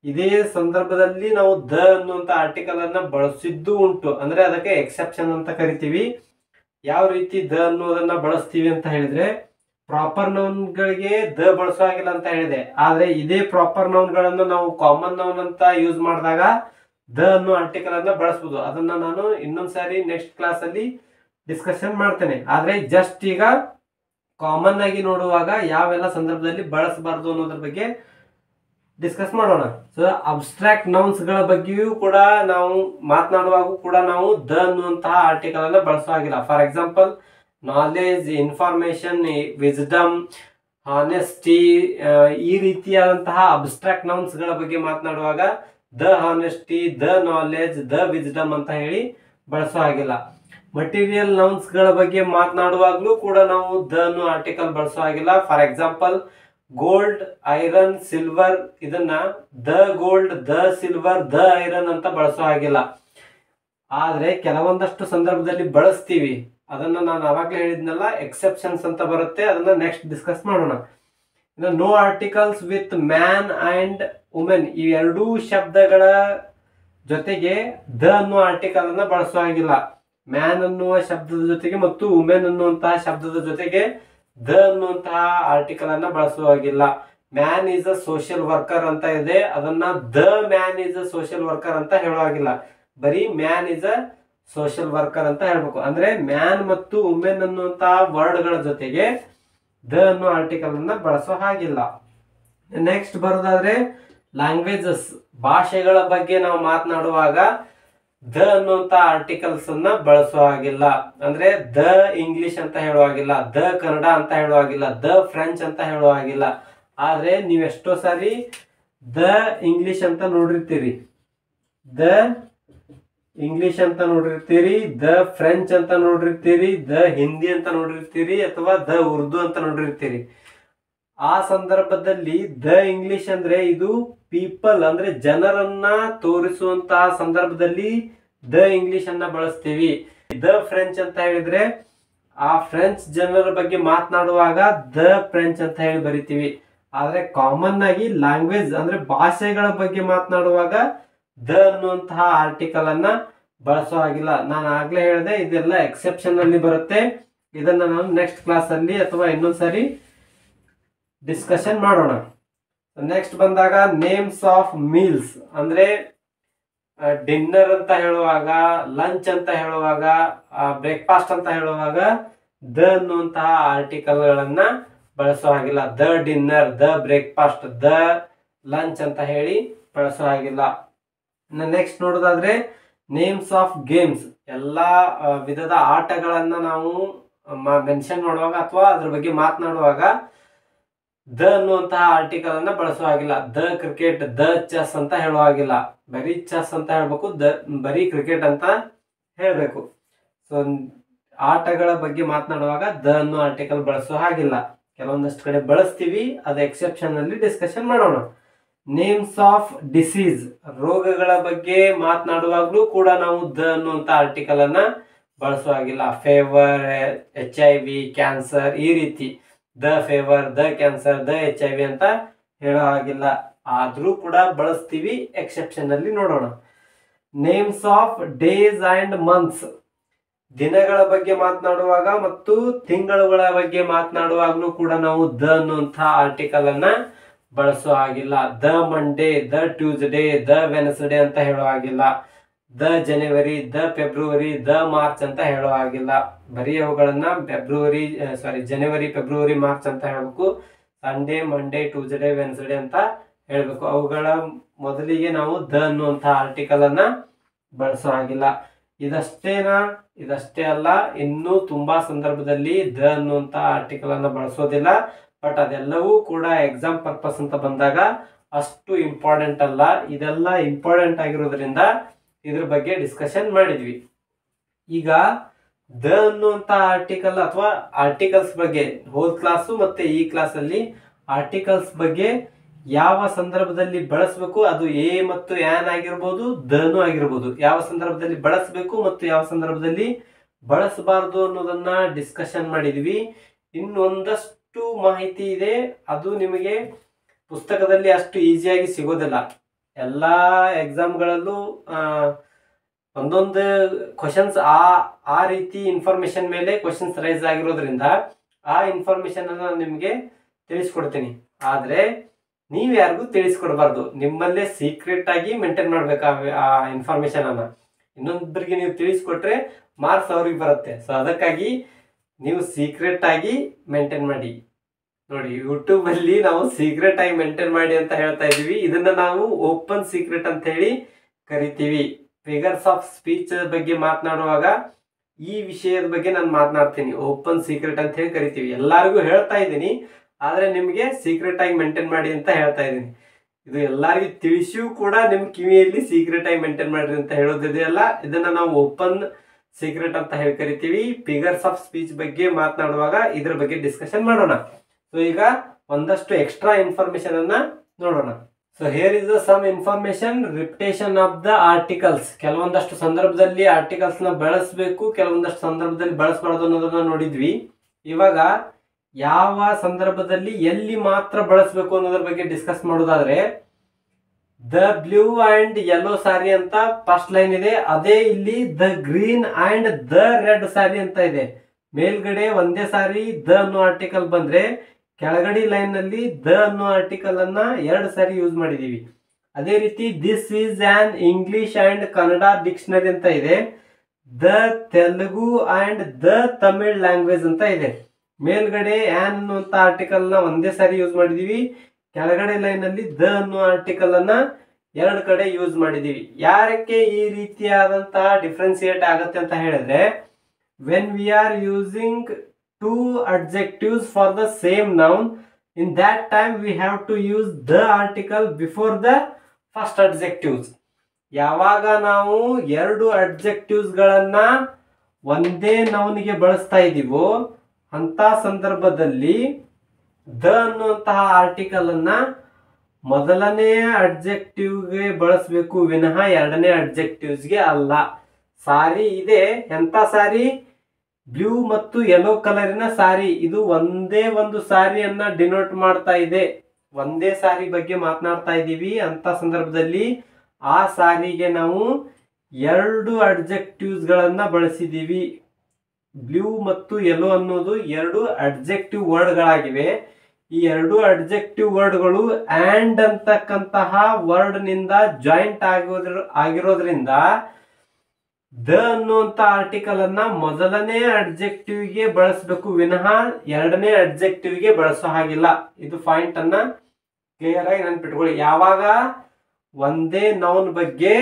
ಇದೇ ಸಂದರ್ಭದಲ್ಲಿ ನಾವು ದ ಅನ್ನುವಂತ ಆರ್ಟಿಕಲ್ ಅನ್ನ ಬಳಸಿದ್ದು ಉಂಟು. ಅಂದ್ರೆ ಅದಕ್ಕೆ ಎಕ್ಸೆಪ್ಷನ್ ಅಂತ ಕರಿತೀವಿ. ಯಾವ ರೀತಿ ದ ಅನ್ನೋದನ್ನ ಬಳಸ್ತೀವಿ ಅಂತ ಹೇಳಿದ್ರೆ, ಪ್ರಾಪರ್ ನೌನ್ ಗಳಿಗೆ ದ ಬಳಸೋ ಹಾಗಿಲ್ಲ ಅಂತ ಹೇಳಿದೆ. ಆದ್ರೆ ಇದೇ ಪ್ರಾಪರ್ ನೌನ್ ಗಳನ್ನ ನಾವು ಕಾಮನ್ ನೌನ್ ಅಂತ ಯೂಸ್ ಮಾಡಿದಾಗ ದ ಅನ್ನೋ ಆರ್ಟಿಕಲ್ ಅನ್ನ ಬಳಸಬಹುದು. ಅದನ್ನ ನಾನು ಇನ್ನೊಂದ್ಸಾರಿ ನೆಕ್ಸ್ಟ್ ಕ್ಲಾಸ್ ಅಲ್ಲಿ ಡಿಸ್ಕಷನ್ ಮಾಡ್ತೇನೆ. ಆದ್ರೆ ಜಸ್ಟ್ ಈಗ ಕಾಮನ್ ಆಗಿ ನೋಡುವಾಗ ಯಾವೆಲ್ಲ ಸಂದರ್ಭದಲ್ಲಿ ಬಳಸಬಾರದು ಅನ್ನೋದ್ರ ಬಗ್ಗೆ ಡಿಸ್ಕಸ್ ಮಾಡೋಣ. ಸೊ ಅಬ್ಸ್ಟ್ರಾಕ್ಟ್ ನೌನ್ಸ್ ಗಳ ಬಗ್ಗೆಯೂ ಕೂಡ ನಾವು ಮಾತನಾಡುವಾಗ ಕೂಡ ನಾವು ದ ಅನ್ನುವಂತಹ ಆರ್ಟಿಕಲ್ ಅನ್ನ ಬಳಸೋ ಹಾಗಿಲ್ಲ. For example, knowledge, information, wisdom, honesty, ಈ ರೀತಿಯಾದಂತಹ ಅಬ್ಸ್ಟ್ರಾಕ್ಟ್ ನೌನ್ಸ್ ಗಳ ಬಗ್ಗೆ ಮಾತನಾಡುವಾಗ the honesty, the knowledge, the wisdom ಅಂತ ಹೇಳಿ ಬಳಸೋ ಹಾಗಿಲ್ಲ. ಮಟೀರಿಯಲ್ ನೌನ್ಸ್ ಗಳ ಬಗ್ಗೆ ಮಾತನಾಡುವಾಗ್ಲೂ ಕೂಡ ನಾವು ದ ಅನ್ನೋ ಆರ್ಟಿಕಲ್ ಬಳಸೋ ಹಾಗಿಲ್ಲ. For example, gold, iron, silver, ಇದನ್ನ the gold, the silver, the iron ಅಂತ ಬಳಸೋ ಹಾಗಿಲ್ಲ. ಆದ್ರೆ ಕೆಲವೊಂದಷ್ಟು ಸಂದರ್ಭದಲ್ಲಿ ಬಳಸ್ತೀವಿ. ಅದನ್ನ ನಾನು ಅವಾಗಲೇ ಹೇಳಿದ್ನಲ್ಲ, ಎಕ್ಸೆಪ್ಷನ್ಸ್ ಅಂತ ಬರುತ್ತೆ. ಅದನ್ನ ನೆಕ್ಸ್ಟ್ ಡಿಸ್ಕಸ್ ಮಾಡೋಣ. No articles with man and women, ಈ ಎರಡೂ ಶಬ್ದಗಳ ಜೊತೆಗೆ ದ ಅನ್ನೋ ಆರ್ಟಿಕಲ್ ಅನ್ನ ಬಳಸೋ ಹಾಗಿಲ್ಲ. ಮ್ಯಾನ್ ಅನ್ನುವ ಶಬ್ದದ ಜೊತೆಗೆ ಮತ್ತು ವುಮೆನ್ ಅನ್ನುವಂತಹ ಶಬ್ದದ ಜೊತೆಗೆ ದ ಅನ್ನುವಂತಹ ಆರ್ಟಿಕಲ್ ಅನ್ನ ಬಳಸುವ ಹಾಗಿಲ್ಲ. Man is a social worker ಅಂತ ಇದೆ, ಅದನ್ನ the man is a social worker ಅಂತ ಹೇಳುವಾಗಿಲ್ಲ. ಬರೀ man is a social worker ಅಂತ ಹೇಳ್ಬೇಕು. ಅಂದ್ರೆ ಮ್ಯಾನ್ ಮತ್ತು ವುಮೆನ್ ಅನ್ನುವಂತಹ ವರ್ಡ್ ಗಳ ಜೊತೆಗೆ ದ ಅನ್ನೋ ಆರ್ಟಿಕಲ್ ಅನ್ನ ಬಳಸೋ ಹಾಗಿಲ್ಲ. ನೆಕ್ಸ್ಟ್ ಬರೋದಾದ್ರೆ ಲ್ಯಾಂಗ್ವೇಜಸ್, ಭಾಷೆಗಳ ಬಗ್ಗೆ ನಾವು ಮಾತನಾಡುವಾಗ ದ ಅನ್ನುವಂತ ಆರ್ಟಿಕಲ್ಸ್ ಅನ್ನ ಬಳಸೋ ಹಾಗಿಲ್ಲ. ಅಂದ್ರೆ ದ ಇಂಗ್ಲಿಷ್ ಅಂತ ಹೇಳುವಾಗಿಲ್ಲ, ದ ಕನ್ನಡ ಅಂತ ಹೇಳುವಾಗಿಲ್ಲ, ದ ಫ್ರೆಂಚ್ ಅಂತ ಹೇಳುವಾಗಿಲ್ಲ. ಆದ್ರೆ ನೀವೆಷ್ಟೋ ಸಾರಿ ದ ಇಂಗ್ಲಿಷ್ ಅಂತ ನೋಡಿರ್ತೀರಿ, ದ ಇಂಗ್ಲಿಷ್ ಅಂತ ನೋಡಿರ್ತೀರಿ, ದ ಫ್ರೆಂಚ್ ಅಂತ ನೋಡಿರ್ತೀರಿ, ದ ಹಿಂದಿ ಅಂತ ನೋಡಿರ್ತೀರಿ, ಅಥವಾ ದ ಉರ್ದು ಅಂತ ನೋಡಿರ್ತೀರಿ. ಆ ಸಂದರ್ಭದಲ್ಲಿ ದ ಇಂಗ್ಲಿಷ್ ಅಂದ್ರೆ ಇದು ಪೀಪಲ್ ಅಂದ್ರೆ ಜನರನ್ನ ತೋರಿಸುವಂತಹ ಸಂದರ್ಭದಲ್ಲಿ ದ ಇಂಗ್ಲಿಷ್ ಅನ್ನ ಬಳಸ್ತೀವಿ. ದ ಫ್ರೆಂಚ್ ಅಂತ ಹೇಳಿದ್ರೆ ಆ ಫ್ರೆಂಚ್ ಜನರ ಬಗ್ಗೆ ಮಾತನಾಡುವಾಗ ದ ಫ್ರೆಂಚ್ ಅಂತ ಹೇಳಿ ಬರಿತೀವಿ. ಆದ್ರೆ ಕಾಮನ್ ಆಗಿ ಲ್ಯಾಂಗ್ವೇಜ್ ಅಂದ್ರೆ ಭಾಷೆಗಳ ಬಗ್ಗೆ ಮಾತನಾಡುವಾಗ ದ ಅನ್ನುವಂತಹ ಆರ್ಟಿಕಲ್ ಅನ್ನ ಬಳಸೋ ಹಾಗಿಲ್ಲ. ನಾನು ಆಗ್ಲೇ ಹೇಳಿದೆ ಇದೆಲ್ಲ ಎಕ್ಸೆಪ್ಷನ್ ಅಲ್ಲಿ ಬರುತ್ತೆ. ಇದನ್ನ ನಾನು ನೆಕ್ಸ್ಟ್ ಕ್ಲಾಸ್ ಅಲ್ಲಿ ಅಥವಾ ಇನ್ನೊಂದ್ಸರಿ ಡಿಸ್ಕಷನ್ ಮಾಡೋಣ. ನೆಕ್ಸ್ಟ್ ಬಂದಾಗ ನೇಮ್ಸ್ ಆಫ್ ಮೀಲ್ಸ್ ಅಂದ್ರೆ ಡಿನ್ನರ್ ಅಂತ ಹೇಳುವಾಗ, ಲಂಚ್ ಅಂತ ಹೇಳುವಾಗ, ಬ್ರೇಕ್ಫಾಸ್ಟ್ ಅಂತ ಹೇಳುವಾಗ ದ ಅನ್ನುವಂತಹ ಆರ್ಟಿಕಲ್ ಗಳನ್ನ ಬಳಸೋ ಹಾಗಿಲ್ಲ. The dinner, the breakfast, the lunch ಅಂತ ಹೇಳಿ ಬಳಸೋ ಹಾಗಿಲ್ಲ. ನೆಕ್ಸ್ಟ್ ನೋಡೋದಾದ್ರೆ ನೇಮ್ಸ್ ಆಫ್ ಗೇಮ್ಸ್, ಎಲ್ಲಾ ವಿಧದ ಆಟಗಳನ್ನ ನಾವು ಮೆನ್ಷನ್ ಮಾಡುವಾಗ ಅಥವಾ ಅದ್ರ ಬಗ್ಗೆ ಮಾತನಾಡುವಾಗ ದ ಅನ್ನುವಂತಹ ಆರ್ಟಿಕಲ್ ಅನ್ನ ಬಳಸೋ ಹಾಗಿಲ್ಲ. ದ ಕ್ರಿಕೆಟ್, ದ ಚೆಸ್ ಅಂತ ಹೇಳೋ ಹಾಗಿಲ್ಲ. ಬರೀ ಚೆಸ್ ಅಂತ ಹೇಳ್ಬೇಕು, ಬರೀ ಕ್ರಿಕೆಟ್ ಅಂತ ಹೇಳ್ಬೇಕು. ಸೊ ಆಟಗಳ ಬಗ್ಗೆ ಮಾತನಾಡುವಾಗ ದ ಅನ್ನೋ ಆರ್ಟಿಕಲ್ ಬಳಸೋ ಹಾಗಿಲ್ಲ. ಕೆಲವೊಂದಷ್ಟು ಕಡೆ ಬಳಸ್ತೀವಿ, ಅದು ಎಕ್ಸೆಪ್ಷನ್ ಅಲ್ಲಿ ಡಿಸ್ಕಷನ್ ಮಾಡೋಣ. ನೇಮ್ಸ್ ಆಫ್ ಡಿಸೀಸ್, ರೋಗಗಳ ಬಗ್ಗೆ ಮಾತನಾಡುವಾಗ್ಲೂ ಕೂಡ ನಾವು ದ ಅನ್ನುವಂತ ಆರ್ಟಿಕಲ್ ಅನ್ನ ಬಳಸೋ ಹಾಗಿಲ್ಲ. ಫೇವರ್, HIV, ಕ್ಯಾನ್ಸರ್, ಈ ರೀತಿ the favour, the cancer, the HIV ಅಂತ ಹೇಳೋ ಹಾಗಿಲ್ಲ. ಆದ್ರೂ ಕೂಡ ಬಳಸ್ತೀವಿ, ಎಕ್ಸೆಪ್ಷನ್ ಅಲ್ಲಿ ನೋಡೋಣ. Names of days and months, ದಿನಗಳ ಬಗ್ಗೆ ಮಾತನಾಡುವಾಗ ಮತ್ತು ತಿಂಗಳುಗಳ ಬಗ್ಗೆ ಮಾತನಾಡುವಾಗ್ಲೂ ಕೂಡ ನಾವು ದ ಅನ್ನುವಂತಹ ಆರ್ಟಿಕಲ್ ಅನ್ನ ಬಳಸೋ ಹಾಗಿಲ್ಲ. The Monday, the Tuesday, the Wednesday ಅಂತ ಹೇಳೋ ಹಾಗಿಲ್ಲ. The January, the February, the March ಅಂತ ಹೇಳೋ ಹಾಗಿಲ್ಲ. ಬರೀ ಅವುಗಳನ್ನ ಜನವರಿ, ಫೆಬ್ರವರಿ, ಮಾರ್ಚ್ ಅಂತ ಹೇಳ್ಬೇಕು. ಸಂಡೇ, ಮಂಡೇ, ಟ್ಯೂಸ್ಡೇ, ವೆನ್ಸ್ಡೇ ಅಂತ ಹೇಳ್ಬೇಕು. ಅವುಗಳ ಮೊದಲಿಗೆ ನಾವು ದ ಅನ್ನುವಂತಹ ಆರ್ಟಿಕಲ್ ಅನ್ನ ಬಳಸೋ ಹಾಗಿಲ್ಲ. ಇದಷ್ಟೇ ಅಲ್ಲ, ಇನ್ನೂ ತುಂಬಾ ಸಂದರ್ಭದಲ್ಲಿ ದ ಅನ್ನುವಂತ ಆರ್ಟಿಕಲ್ ಅನ್ನ ಬಳಸೋದಿಲ್ಲ. ಬಟ್ ಅದೆಲ್ಲವೂ ಕೂಡ ಎಕ್ಸಾಮ್ ಪರ್ಪಸ್ ಅಂತ ಬಂದಾಗ ಅಷ್ಟು ಇಂಪಾರ್ಟೆಂಟ್ ಅಲ್ಲ. ಇದೆಲ್ಲ ಇಂಪಾರ್ಟೆಂಟ್ ಆಗಿರೋದ್ರಿಂದ ಇದ್ರ ಬಗ್ಗೆ ಡಿಸ್ಕಷನ್ ಮಾಡಿದ್ವಿ. ಈಗ ದ ಅನ್ನುವಂತ ಆರ್ಟಿಕಲ್ ಅಥವಾ ಆರ್ಟಿಕಲ್ಸ್ ಬಗ್ಗೆ ಹೋದ ಕ್ಲಾಸು ಮತ್ತೆ ಈ ಕ್ಲಾಸ್ ಅಲ್ಲಿ ಆರ್ಟಿಕಲ್ಸ್ ಬಗ್ಗೆ ಯಾವ ಸಂದರ್ಭದಲ್ಲಿ ಬಳಸಬೇಕು, ಅದು ಎ ಮತ್ತು ಆನ್ ಆಗಿರ್ಬೋದು, ದನು ಆಗಿರ್ಬೋದು, ಯಾವ ಸಂದರ್ಭದಲ್ಲಿ ಬಳಸಬೇಕು ಮತ್ತು ಯಾವ ಸಂದರ್ಭದಲ್ಲಿ ಬಳಸಬಾರದು ಅನ್ನೋದನ್ನ ಡಿಸ್ಕಷನ್ ಮಾಡಿದ್ವಿ. ಇನ್ನೊಂದಷ್ಟು ಮಾಹಿತಿ ಇದೆ, ಅದು ನಿಮಗೆ ಪುಸ್ತಕದಲ್ಲಿ ಅಷ್ಟು ಈಸಿಯಾಗಿ ಸಿಗೋದಿಲ್ಲ. ಎಲ್ಲಾ ಎಕ್ಸಾಮ್ಗಳಲ್ಲೂ ಒಂದೊಂದು ಕ್ವಶನ್ಸ್ ಆ ರೀತಿ ಇನ್ಫಾರ್ಮೇಶನ್ ಮೇಲೆ ಕ್ವಶನ್ಸ್ ರೈಸ್ ಆಗಿರೋದ್ರಿಂದ ಆ ಇನ್ಫಾರ್ಮೇಶನ್ ಅನ್ನ ನಿಮಗೆ ತಿಳಿಸ್ಕೊಡ್ತೀನಿ. ಆದ್ರೆ ನೀವ್ ಯಾರಿಗೂ ತಿಳಿಸ್ಕೊಡ್ಬಾರ್ದು, ನಿಮ್ಮಲ್ಲೇ ಸೀಕ್ರೆಟ್ ಆಗಿ ಮೇಂಟೈನ್ ಮಾಡ್ಬೇಕು ಆ ಇನ್ಫಾರ್ಮೇಶನ್ ಅನ್ನ. ಇನ್ನೊಬ್ಬರಿಗೆ ನೀವು ತಿಳಿಸ್ಕೊಟ್ರೆ ಮಾರ್ಕ್ಸ್ ಅವ್ರಿಗೆ ಬರುತ್ತೆ. ಸೊ ಅದಕ್ಕಾಗಿ ನೀವು ಸೀಕ್ರೆಟ್ ಆಗಿ ಮೇಂಟೈನ್ ಮಾಡಿ. ನೋಡಿ, ಯೂಟ್ಯೂಬ್ ಅಲ್ಲಿ ನಾವು ಸೀಕ್ರೆಟ್ ಆಗಿ ಮೇಂಟೈನ್ ಮಾಡಿ ಅಂತ ಹೇಳ್ತಾ ಇದೀವಿ. ಇದನ್ನ ನಾವು ಓಪನ್ ಸೀಕ್ರೆಟ್ ಅಂತ ಹೇಳಿ ಕರಿತೀವಿ. ಫಿಗರ್ಸ್ ಆಫ್ ಸ್ಪೀಚ್ ಬಗ್ಗೆ ಮಾತನಾಡುವಾಗ ಈ ವಿಷಯದ ಬಗ್ಗೆ ನಾನು ಮಾತನಾಡ್ತೀನಿ. ಓಪನ್ ಸೀಕ್ರೆಟ್ ಅಂತ ಹೇಳಿ ಕರಿತೀವಿ. ಎಲ್ಲರಿಗೂ ಹೇಳ್ತಾ ಇದ್ದೀನಿ, ಆದ್ರೆ ನಿಮ್ಗೆ ಸೀಕ್ರೆಟ್ ಆಗಿ ಮೇಂಟೈನ್ ಮಾಡಿ ಅಂತ ಹೇಳ್ತಾ ಇದ್ದೀನಿ. ಇದು ಎಲ್ಲರಿಗೂ ತಿಳಿಸಿಯೂ ಕೂಡ ನಿಮ್ ಕಿವಿಯಲ್ಲಿ ಸೀಕ್ರೆಟ್ ಆಗಿ ಮೇಂಟೈನ್ ಮಾಡ್ರಿ ಅಂತ ಹೇಳೋದಿದೆಯಲ್ಲ, ಇದನ್ನ ನಾವು ಓಪನ್ ಸೀಕ್ರೆಟ್ ಅಂತ ಹೇಳಿ ಕರಿತೀವಿ. ಫಿಗರ್ಸ್ ಆಫ್ ಸ್ಪೀಚ್ ಬಗ್ಗೆ ಮಾತನಾಡುವಾಗ ಇದ್ರ ಬಗ್ಗೆ ಡಿಸ್ಕಷನ್ ಮಾಡೋಣ. ಸೊ ಈಗ ಒಂದಷ್ಟು ಎಕ್ಸ್ಟ್ರಾ ಇನ್ಫಾರ್ಮೇಶನ್ ಅನ್ನ ನೋಡೋಣ. So here is some information. Repetition of the articles, ಕೆಲವೊಂದಷ್ಟು ಸಂದರ್ಭದಲ್ಲಿ ಆರ್ಟಿಕಲ್ಸ್ ನ ಬಳಸಬೇಕು, ಕೆಲವೊಂದಷ್ಟು ಸಂದರ್ಭದಲ್ಲಿ ಬಳಸಬಾರದು ಅನ್ನೋದನ್ನ ನೋಡಿದ್ವಿ. ಇವಾಗ ಯಾವ ಸಂದರ್ಭದಲ್ಲಿ ಎಲ್ಲಿ ಮಾತ್ರ ಬಳಸಬೇಕು ಅನ್ನೋದ್ರ ಬಗ್ಗೆ ಡಿಸ್ಕಸ್ ಮಾಡೋದಾದ್ರೆ, the blue and yellow sari ಅಂತ ಫಸ್ಟ್ ಲೈನ್ ಇದೆ. ಅದೇ ಇಲ್ಲಿ the green and the red sari ಅಂತ ಇದೆ. ಮೇಲ್ಗಡೆ ಒಂದೇ ಸಾರಿ ದ ಅನ್ನೋ ಆರ್ಟಿಕಲ್ ಬಂದ್ರೆ ಕೆಳಗಡೆ ಲೈನ್ ನಲ್ಲಿ ದ ಅನ್ನೋ ಆರ್ಟಿಕಲ್ ಅನ್ನ 2 ಸಾರಿ ಯೂಸ್ ಮಾಡಿದೀವಿ. ಅದೇ ರೀತಿ this is on English and Kannada dictionary ಅಂತ ಇದೆ. The Telugu and the Tamil language ಅಂತ ಇದೆ. ಮೇಲ್ಗಡೆ ಆನ್ ಅನ್ನುವಂತ ಆರ್ಟಿಕಲ್ ನ ಒಂದೇ ಸಾರಿ ಯೂಸ್ ಮಾಡಿದೀವಿ. ಕೆಳಗಡೆ ಲೈನ್ ಅಲ್ಲಿ ದ ಅನ್ನೋ ಆರ್ಟಿಕಲ್ ಅನ್ನ 2 ಕಡೆ ಯೂಸ್ ಮಾಡಿದೀವಿ. ಯಾರಕ್ಕೆ ಈ ರೀತಿಯಾದಂತಹ ಡಿಫ್ರೆನ್ಸಿಯೇಟ್ ಆಗುತ್ತೆ ಅಂತ ಹೇಳಿದ್ರೆ, when we are using 2 adjectives for the same noun, in that time we have to use the article before the first adjectives. ಯಾವಾಗ ನಾವು 2 adjectives ಗಳನ್ನ ಒಂದೇ noun ಗೆ ಬಳಸ್ತಾ ಇದೀವೋ ಅಂತ ಸಂದರ್ಭದಲ್ಲಿ ದ ಅನ್ನುವಂತಹ ಆರ್ಟಿಕಲ್ ಅನ್ನ ಮೊದಲನೆಯ ಅಡ್ಜೆಕ್ಟಿವ್ಗೆ ಬಳಸಬೇಕು ವಿನಃ ಎರಡನೇ ಅಡ್ಜೆಕ್ಟಿವ್ಸ್ಗೆ ಅಲ್ಲ. ಸಾರಿ ಇದೆ, ಎಂತ ಸಾರಿ? ಬ್ಲೂ ಮತ್ತು ಯೆಲ್ಲೋ ಕಲರಿನ ಸಾರಿ. ಇದು ಒಂದೇ ಒಂದು ಸಾರಿಯನ್ನ ಡಿನೋಟ್ ಮಾಡ್ತಾ ಇದೆ. ಒಂದೇ ಸಾರಿ ಬಗ್ಗೆ ಮಾತನಾಡ್ತಾ ಇದ್ದೀವಿ ಅಂತ ಸಂದರ್ಭದಲ್ಲಿ ಆ ಸಾರಿಗೆ ನಾವು ಎರಡು ಅಡ್ಜೆಕ್ಟಿವ್ಸ್ ಗಳನ್ನ ಬಳಸಿದೀವಿ. ಬ್ಲೂ ಮತ್ತು ಯೆಲ್ಲೋ ಅನ್ನೋದು ಎರಡು ಅಡ್ಜೆಕ್ಟಿವ್ ವರ್ಡ್ಗಳಾಗಿವೆ. ಈ ಎರಡು ಅಡ್ಜೆಕ್ಟಿವ್ ವರ್ಡ್ಗಳು ಆ್ಯಂಡ್ ಅಂತಕ್ಕಂತಹ ವರ್ಡ್ ನಿಂದ ಜಾಯಿಂಟ್ ಆಗಿರೋದ್ರಿಂದ ದ ಅನ್ನುವಂತ ಆರ್ಟಿಕಲ್ ಅನ್ನ ಮೊದಲನೇ ಅಡ್ಜೆಕ್ಟಿವ್ಗೆ ಬಳಸಬೇಕು ವಿನಃ ಎರಡನೇ ಅಡ್ಜೆಕ್ಟಿವ್ಗೆ ಬಳಸೋ ಹಾಗಿಲ್ಲ. ಇದು ಪಾಯಿಂಟ್ ಅನ್ನ ಕ್ಲಿಯರ್ ಆಗಿ ನೆನ್ಪಿಟ್ಕೊಳ್ಳಿ. ಯಾವಾಗ ಒಂದೇ ನೌನ್ ಬಗ್ಗೆ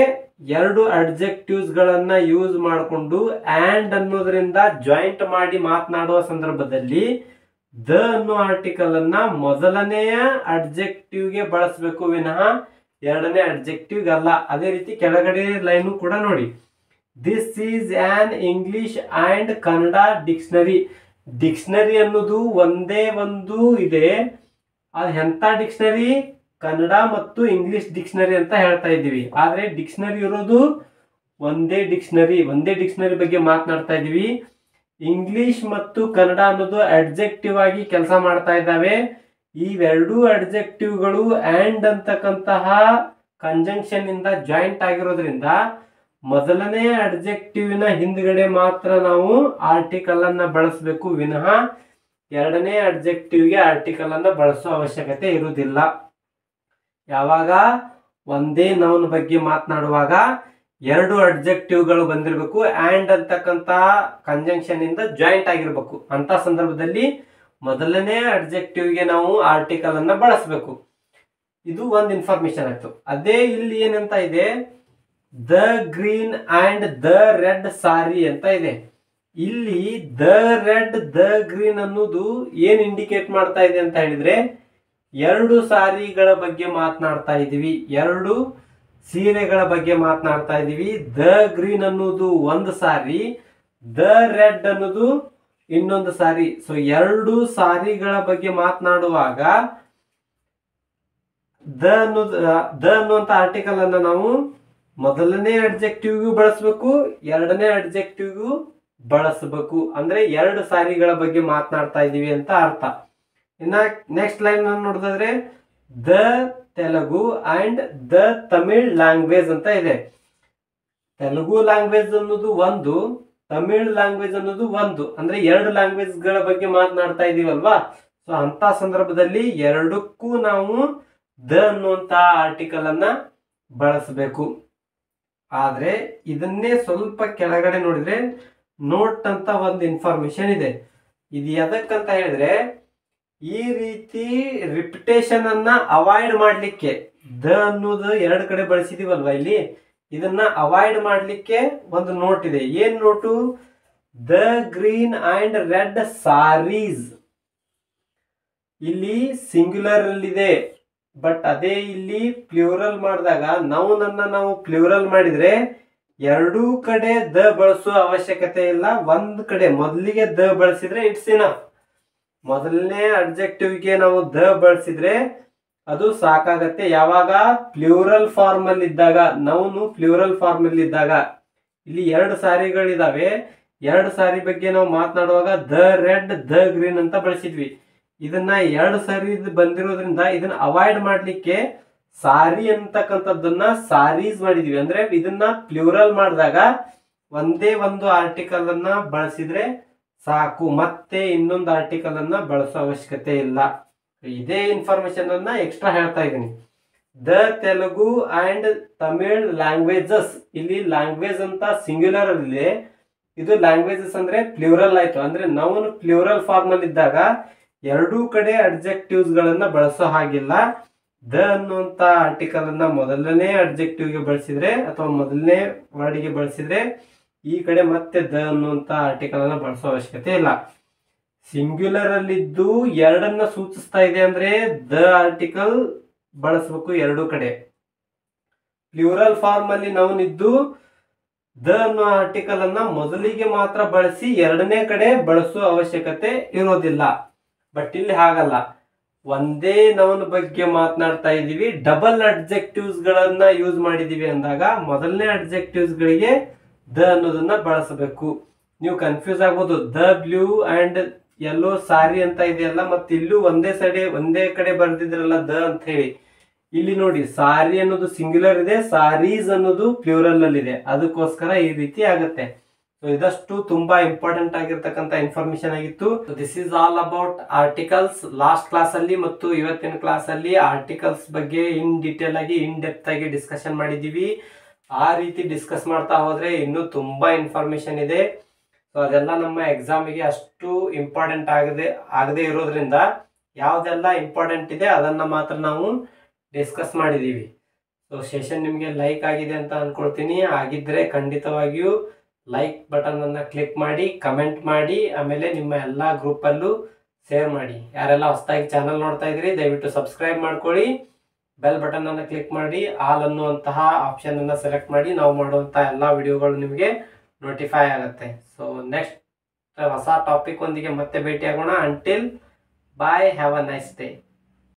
ಎರಡು ಅಡ್ಜೆಕ್ಟಿವ್ಸ್ ಗಳನ್ನ ಯೂಸ್ ಮಾಡಿಕೊಂಡು ಆ್ಯಂಡ್ ಅನ್ನೋದ್ರಿಂದ ಜಾಯಿಂಟ್ ಮಾಡಿ ಮಾತನಾಡುವ ಸಂದರ್ಭದಲ್ಲಿ ದ ಅನ್ನೋ ಆರ್ಟಿಕಲ್ ಅನ್ನ ಮೊದಲನೆಯ ಅಡ್ಜೆಕ್ಟಿವ್ಗೆ ಬಳಸಬೇಕು ವಿನಃ ಎರಡನೇ ಅಡ್ಜೆಕ್ಟಿವ್ ಅಲ್ಲ. ಅದೇ ರೀತಿ ಕೆಳಗಡೆ ಲೈನು ಕೂಡ ನೋಡಿ. This is on English and Kannada dictionary. Dictionary ಅನ್ನೋದು ಒಂದೇ ಒಂದು ಇದೆ. ಅದು ಎಂತ ಡಿಕ್ಷನರಿ? ಕನ್ನಡ ಮತ್ತು ಇಂಗ್ಲಿಷ್ ಡಿಕ್ಷನರಿ ಅಂತ ಹೇಳ್ತಾ ಇದ್ದೀವಿ. ಆದ್ರೆ ಡಿಕ್ಷನರಿ ಇರೋದು ಒಂದೇ ಡಿಕ್ಷನರಿ. ಒಂದೇ ಡಿಕ್ಷನರಿ ಬಗ್ಗೆ ಮಾತನಾಡ್ತಾ ಇದ್ದೀವಿ. ಇಂಗ್ಲಿಷ್ ಮತ್ತು ಕನ್ನಡ ಅನ್ನೋದು ಅಡ್ಜೆಕ್ಟಿವ್ ಆಗಿ ಕೆಲಸ ಮಾಡ್ತಾ ಇದ್ದಾವೆ. ಇವೆರಡೂ ಅಡ್ಜೆಕ್ಟಿವ್ಗಳು ಆ್ಯಂಡ್ ಅಂತಕ್ಕಂತಹ ಕಂಜಂಕ್ಷನ್ ಇಂದ ಜಾಯಿಂಟ್ ಆಗಿರೋದ್ರಿಂದ ಮೊದಲನೇ ಅಡ್ಜೆಕ್ಟಿವ್ನ ಹಿಂದ್ಗಡೆ ಮಾತ್ರ ನಾವು ಆರ್ಟಿಕಲ್ ಅನ್ನ ಬಳಸಬೇಕು ವಿನಃ ಎರಡನೇ ಅಡ್ಜೆಕ್ಟಿವ್ಗೆ ಆರ್ಟಿಕಲ್ ಅನ್ನ ಬಳಸೋ ಅವಶ್ಯಕತೆ ಇರುವುದಿಲ್ಲ. ಯಾವಾಗ ಒಂದೇ ನೌನ್ ಬಗ್ಗೆ ಮಾತನಾಡುವಾಗ ಎರಡು ಅಡ್ಜೆಕ್ಟಿವ್ಗಳು ಬಂದಿರಬೇಕು, ಆ್ಯಂಡ್ ಅಂತಕ್ಕಂತ ಕಂಜಂಕ್ಷನ್ ಇಂದ ಜಾಯಿಂಟ್ ಆಗಿರ್ಬೇಕು. ಅಂತ ಸಂದರ್ಭದಲ್ಲಿ ಮೊದಲನೇ ಅಡ್ಜೆಕ್ಟಿವ್ಗೆ ನಾವು ಆರ್ಟಿಕಲ್ ಅನ್ನ ಬಳಸಬೇಕು. ಇದು ಒಂದು ಇನ್ಫಾರ್ಮೇಶನ್ ಆಯ್ತು. ಅದೇ ಇಲ್ಲಿ ಏನಂತ ಇದೆ? The green and the red sari ಅಂತ ಇದೆ. ಇಲ್ಲಿ ದ ರೆಡ್ ದ ಗ್ರೀನ್ ಅನ್ನೋದು ಏನ್ ಇಂಡಿಕೇಟ್ ಮಾಡ್ತಾ ಇದೆ ಅಂತ ಹೇಳಿದ್ರೆ ಎರಡು ಸಾರಿಗಳ ಬಗ್ಗೆ ಮಾತನಾಡ್ತಾ ಇದೀವಿ, ಎರಡು ಸೀರೆಗಳ ಬಗ್ಗೆ ಮಾತನಾಡ್ತಾ ಇದೀವಿ. ದ ಗ್ರೀನ್ ಅನ್ನೋದು ಒಂದು ಸಾರಿ, ದ ರೆಡ್ ಅನ್ನೋದು ಇನ್ನೊಂದು ಸಾರಿ. ಸೊ ಎರಡು ಸಾರಿಗಳ ಬಗ್ಗೆ ಮಾತನಾಡುವಾಗ ದ ಅನ್ನುವಂತ ಆರ್ಟಿಕಲ್ ಅನ್ನ ನಾವು ಮೊದಲನೇ ಅಡ್ಜೆಕ್ಟಿವ್ಗೂ ಬಳಸಬೇಕು, ಎರಡನೇ ಅಡ್ಜೆಕ್ಟಿವ್ಗೂ ಬಳಸಬೇಕು. ಅಂದ್ರೆ ಎರಡು ಸಾರಿಗಳ ಬಗ್ಗೆ ಮಾತನಾಡ್ತಾ ಇದೀವಿ ಅಂತ ಅರ್ಥ. ಇನ್ನ ನೆಕ್ಸ್ಟ್ ಲೈನ್ ನೋಡಿದ್ರೆ the Telugu and the Tamil language ಅಂತ ಇದೆ. ತೆಲುಗು ಲ್ಯಾಂಗ್ವೇಜ್ ಅನ್ನೋದು ಒಂದು, ತಮಿಳ್ ಲ್ಯಾಂಗ್ವೇಜ್ ಅನ್ನೋದು ಒಂದು. ಅಂದ್ರೆ ಎರಡು ಲ್ಯಾಂಗ್ವೇಜ್ ಗಳ ಬಗ್ಗೆ ಮಾತನಾಡ್ತಾ ಇದೀವಲ್ವಾ. ಸೊ ಅಂತ ಸಂದರ್ಭದಲ್ಲಿ ಎರಡಕ್ಕೂ ನಾವು ದ ಅನ್ನುವಂತ ಆರ್ಟಿಕಲ್ ಅನ್ನ ಬಳಸಬೇಕು. ಆದ್ರೆ ಇದನ್ನೇ ಸ್ವಲ್ಪ ಕೆಳಗಡೆ ನೋಡಿದ್ರೆ ನೋಟ್ ಅಂತ ಒಂದು ಇನ್ಫಾರ್ಮೇಶನ್ ಇದೆ. ಇದು ಎದಕ್ಕಂತ ಹೇಳಿದ್ರೆ ಈ ರೀತಿ ರಿಪಿಟೇಷನ್ ಅನ್ನ ಅವಾಯ್ಡ್ ಮಾಡ್ಲಿಕ್ಕೆ ದ ಅನ್ನೋದು ಎರಡು ಕಡೆ ಬಳಸಿದೀವಲ್ವಾ ಇಲ್ಲಿ, ಇದನ್ನ ಅವಾಯ್ಡ್ ಮಾಡ್ಲಿಕ್ಕೆ ಒಂದು ನೋಟ್ ಇದೆ. ಏನ್ note? The green and red saris. ಇಲ್ಲಿ ಸಿಂಗ್ಯುಲರ್ ಅಲ್ಲಿ ಇದೆ, ಬಟ್ ಅದೇ ಇಲ್ಲಿ ಪ್ಲೂರಲ್ ಮಾಡಿದಾಗ ನಾವು ಪ್ಲೂರಲ್ ಮಾಡಿದ್ರೆ ಎರಡೂ ಕಡೆ ದ ಬಳಸುವ ಅವಶ್ಯಕತೆ ಇಲ್ಲ. ಒಂದ್ ಕಡೆ ಮೊದಲಿಗೆ ದ ಬಳಸಿದ್ರೆ ಇಟ್ಸ್ ಇನಫ್. ಮೊದಲನೇ ಅಡ್ಜೆಕ್ಟಿವ್ಗೆ ನಾವು ದ ಬಳಸಿದ್ರೆ ಅದು ಸಾಕಾಗತ್ತೆ. ಯಾವಾಗ? ಪ್ಲೂರಲ್ ಫಾರ್ಮ್ ಅಲ್ಲಿ ಇದ್ದಾಗ, ನಾವು ಪ್ಲೂರಲ್ ಫಾರ್ಮ್ ಅಲ್ಲಿ ಇದ್ದಾಗ. ಇಲ್ಲಿ ಎರಡು ಸಾರಿಗಳಿದಾವೆ. ಎರಡು ಸಾರಿ ಬಗ್ಗೆ ನಾವು ಮಾತನಾಡುವಾಗ ದ ರೆಡ್ ದ ಗ್ರೀನ್ ಅಂತ ಬಳಸಿದ್ವಿ. ಇದನ್ನ ಎರಡು ಸಾರಿ ಬಂದಿರೋದ್ರಿಂದ ಇದನ್ನ ಅವಾಯ್ಡ್ ಮಾಡ್ಲಿಕ್ಕೆ ಸಾರಿ ಅಂತಕ್ಕಂಥದ್ದನ್ನ ಸಾರೀಸ್ ಮಾಡಿದ್ವಿ. ಅಂದ್ರೆ ಇದನ್ನ ಪ್ಲೂರಲ್ ಮಾಡಿದಾಗ ಒಂದೇ ಒಂದು ಆರ್ಟಿಕಲ್ ಅನ್ನ ಬಳಸಿದ್ರೆ ಸಾಕು, ಮತ್ತೆ ಇನ್ನೊಂದು ಆರ್ಟಿಕಲ್ ಅನ್ನ ಬಳಸೋ ಅವಶ್ಯಕತೆ ಇಲ್ಲ. ಇದೇ ಇನ್ಫಾರ್ಮೇಶನ್ ಅನ್ನ ಎಕ್ಸ್ಟ್ರಾ ಹೇಳ್ತಾ ಇದ್ದೀನಿ. The Telugu and Tamil languages. ಇಲ್ಲಿ ಲ್ಯಾಂಗ್ವೇಜ್ ಅಂತ ಸಿಂಗ್ಯುಲರ್ ಅಲ್ಲಿ, ಇದು ಲ್ಯಾಂಗ್ವೇಜಸ್ ಅಂದ್ರೆ ಪ್ಲೂರಲ್ ಆಯ್ತು. ಅಂದ್ರೆ ನಾವು ಪ್ಲೂರಲ್ ಫಾರ್ಮ್ ಅಲ್ಲಿ ಇದ್ದಾಗ ಎರಡೂ ಕಡೆ ಅಡ್ಜೆಕ್ಟಿವ್ಸ್ ಗಳನ್ನ ಬಳಸೋ ಹಾಗಿಲ್ಲ. ದ ಅನ್ನುವಂತ ಆರ್ಟಿಕಲ್ ಅನ್ನ ಮೊದಲನೇ ಅಡ್ಜೆಕ್ಟಿವ್ಗೆ ಬಳಸಿದ್ರೆ ಅಥವಾ ಮೊದಲನೇ ವರ್ಡ್ಗೆ ಬಳಸಿದ್ರೆ ಈ ಕಡೆ ಮತ್ತೆ ದ ಅನ್ನುವಂತ ಆರ್ಟಿಕಲ್ ಅನ್ನ ಬಳಸೋ ಅವಶ್ಯಕತೆ ಇಲ್ಲ. ಸಿಂಗ್ಯುಲರ್ ಅಲ್ಲಿದ್ದು ಎರಡನ್ನ ಸೂಚಿಸ್ತಾ ಇದೆ ಅಂದ್ರೆ ದ ಆರ್ಟಿಕಲ್ ಬಳಸಬೇಕು ಎರಡೂ ಕಡೆ. ಪ್ಲೂರಲ್ ಫಾರ್ಮ್ ಅಲ್ಲಿ ನಾವು ಇದ್ದು ದ ಅನ್ನೋ ಆರ್ಟಿಕಲ್ ಅನ್ನ ಮೊದಲಿಗೆ ಮಾತ್ರ ಬಳಸಿ ಎರಡನೇ ಕಡೆ ಬಳಸುವ ಅವಶ್ಯಕತೆ ಇರೋದಿಲ್ಲ. ಬಟ್ ಇಲ್ಲಿ ಹಾಗಲ್ಲ. ಒಂದೇ ನೌನ್ ಬಗ್ಗೆ ಮಾತನಾಡ್ತಾ ಇದೀವಿ, ಡಬಲ್ ಅಡ್ಜೆಕ್ಟಿವ್ಸ್ ಗಳನ್ನ ಯೂಸ್ ಮಾಡಿದೀವಿ ಅಂದಾಗ ಮೊದಲನೇ ಅಡ್ಜೆಕ್ಟಿವ್ಸ್ ಗಳಿಗೆ ದ ಅನ್ನೋದನ್ನ ಬಳಸಬೇಕು. ನೀವು ಕನ್ಫ್ಯೂಸ್ ಆಗ್ಬೋದು, ದ ಬ್ಲೂ ಅಂಡ್ ಯೆಲ್ಲೋ ಸಾರಿ ಅಂತ ಇದೆಯಲ್ಲ, ಮತ್ತೆ ಇಲ್ಲೂ ಒಂದೇ ಕಡೆ ಬರ್ದಿದ್ರಲ್ಲ ದ ಅಂತ ಹೇಳಿ. ಇಲ್ಲಿ ನೋಡಿ, ಸಾರಿ ಅನ್ನೋದು ಸಿಂಗ್ಯುಲರ್ ಇದೆ, ಸಾರೀಸ್ ಅನ್ನೋದು ಪ್ಲೂರಲ್ ಅಲ್ಲಿ ಇದೆ, ಅದಕ್ಕೋಸ್ಕರ ಈ ರೀತಿ ಆಗುತ್ತೆ. ಸೊ ಇದಷ್ಟು ತುಂಬಾ ಇಂಪಾರ್ಟೆಂಟ್ ಆಗಿರ್ತಕ್ಕಂಥ ಇನ್ಫಾರ್ಮೇಶನ್ ಆಗಿತ್ತು. This is all about articles. Last class ಅಲ್ಲಿ ಮತ್ತು ಇವತ್ತಿನ ಕ್ಲಾಸ್ ಅಲ್ಲಿ ಆರ್ಟಿಕಲ್ಸ್ ಬಗ್ಗೆ ಇನ್ ಡೀಟೇಲ್ ಆಗಿ ಇನ್ ಡೆಪ್ತ್ ಆಗಿ ಡಿಸ್ಕಷನ್ ಮಾಡಿದೀವಿ. ಆ ರೀತಿ ಡಿಸ್ಕಸ್ ಮಾಡ್ತಾ ಹೋದ್ರೆ ಇನ್ನೂ ತುಂಬಾ ಇನ್ಫಾರ್ಮೇಶನ್ ಇದೆ. ಸೊ ಅದೆಲ್ಲ ನಮ್ಮ ಎಕ್ಸಾಮಿಗೆ ಅಷ್ಟು ಇಂಪಾರ್ಟೆಂಟ್ ಆಗದೆ ಇರೋದ್ರಿಂದ ಯಾವ್ದೆಲ್ಲ ಇಂಪಾರ್ಟೆಂಟ್ ಇದೆ ಅದನ್ನ ಮಾತ್ರ ನಾವು ಡಿಸ್ಕಸ್ ಮಾಡಿದೀವಿ. ಸೊ ಸೆಷನ್ ನಿಮಗೆ ಲೈಕ್ ಆಗಿದೆ ಅಂತ ಅನ್ಕೊಳ್ತೀನಿ. ಆಗಿದ್ರೆ ಖಂಡಿತವಾಗಿಯೂ ಲೈಕ್ ಬಟನ್ ಅನ್ನ ಕ್ಲಿಕ್ ಮಾಡಿ, ಕಮೆಂಟ್ ಮಾಡಿ, ಆಮೇಲೆ ನಿಮ್ಮ ಎಲ್ಲಾ ಗ್ರೂಪ್ ಅಲ್ಲೂ ಶೇರ್ ಮಾಡಿ. ಯಾರೆಲ್ಲ ಹೊಸದಾಗಿ ಚಾನಲ್ ನೋಡ್ತಾ ಇದ್ರಿ ದಯವಿಟ್ಟು ಸಬ್ಸ್ಕ್ರೈಬ್ ಮಾಡ್ಕೊಳ್ಳಿ, ಬೆಲ್ ಬಟನ್ ಅನ್ನ ಕ್ಲಿಕ್ ಮಾಡಿ, ಆಲ್ ಅನ್ನುವಂತಹ ಆಪ್ಷನ್ ಅನ್ನ ಸೆಲೆಕ್ಟ್ ಮಾಡಿ. ನಾವು ಮಾಡುವಂತಹ ಎಲ್ಲಾ ವಿಡಿಯೋಗಳು ನಿಮಗೆ ನೋಟಿಫೈ ಆಗುತ್ತೆ. ಸೊ ನೆಕ್ಸ್ಟ್ ಹೊಸ ಟಾಪಿಕ್ ಒಂದಿಗೆ ಮತ್ತೆ ಭೇಟಿ ಆಗೋಣ. Until bye, have a nice day.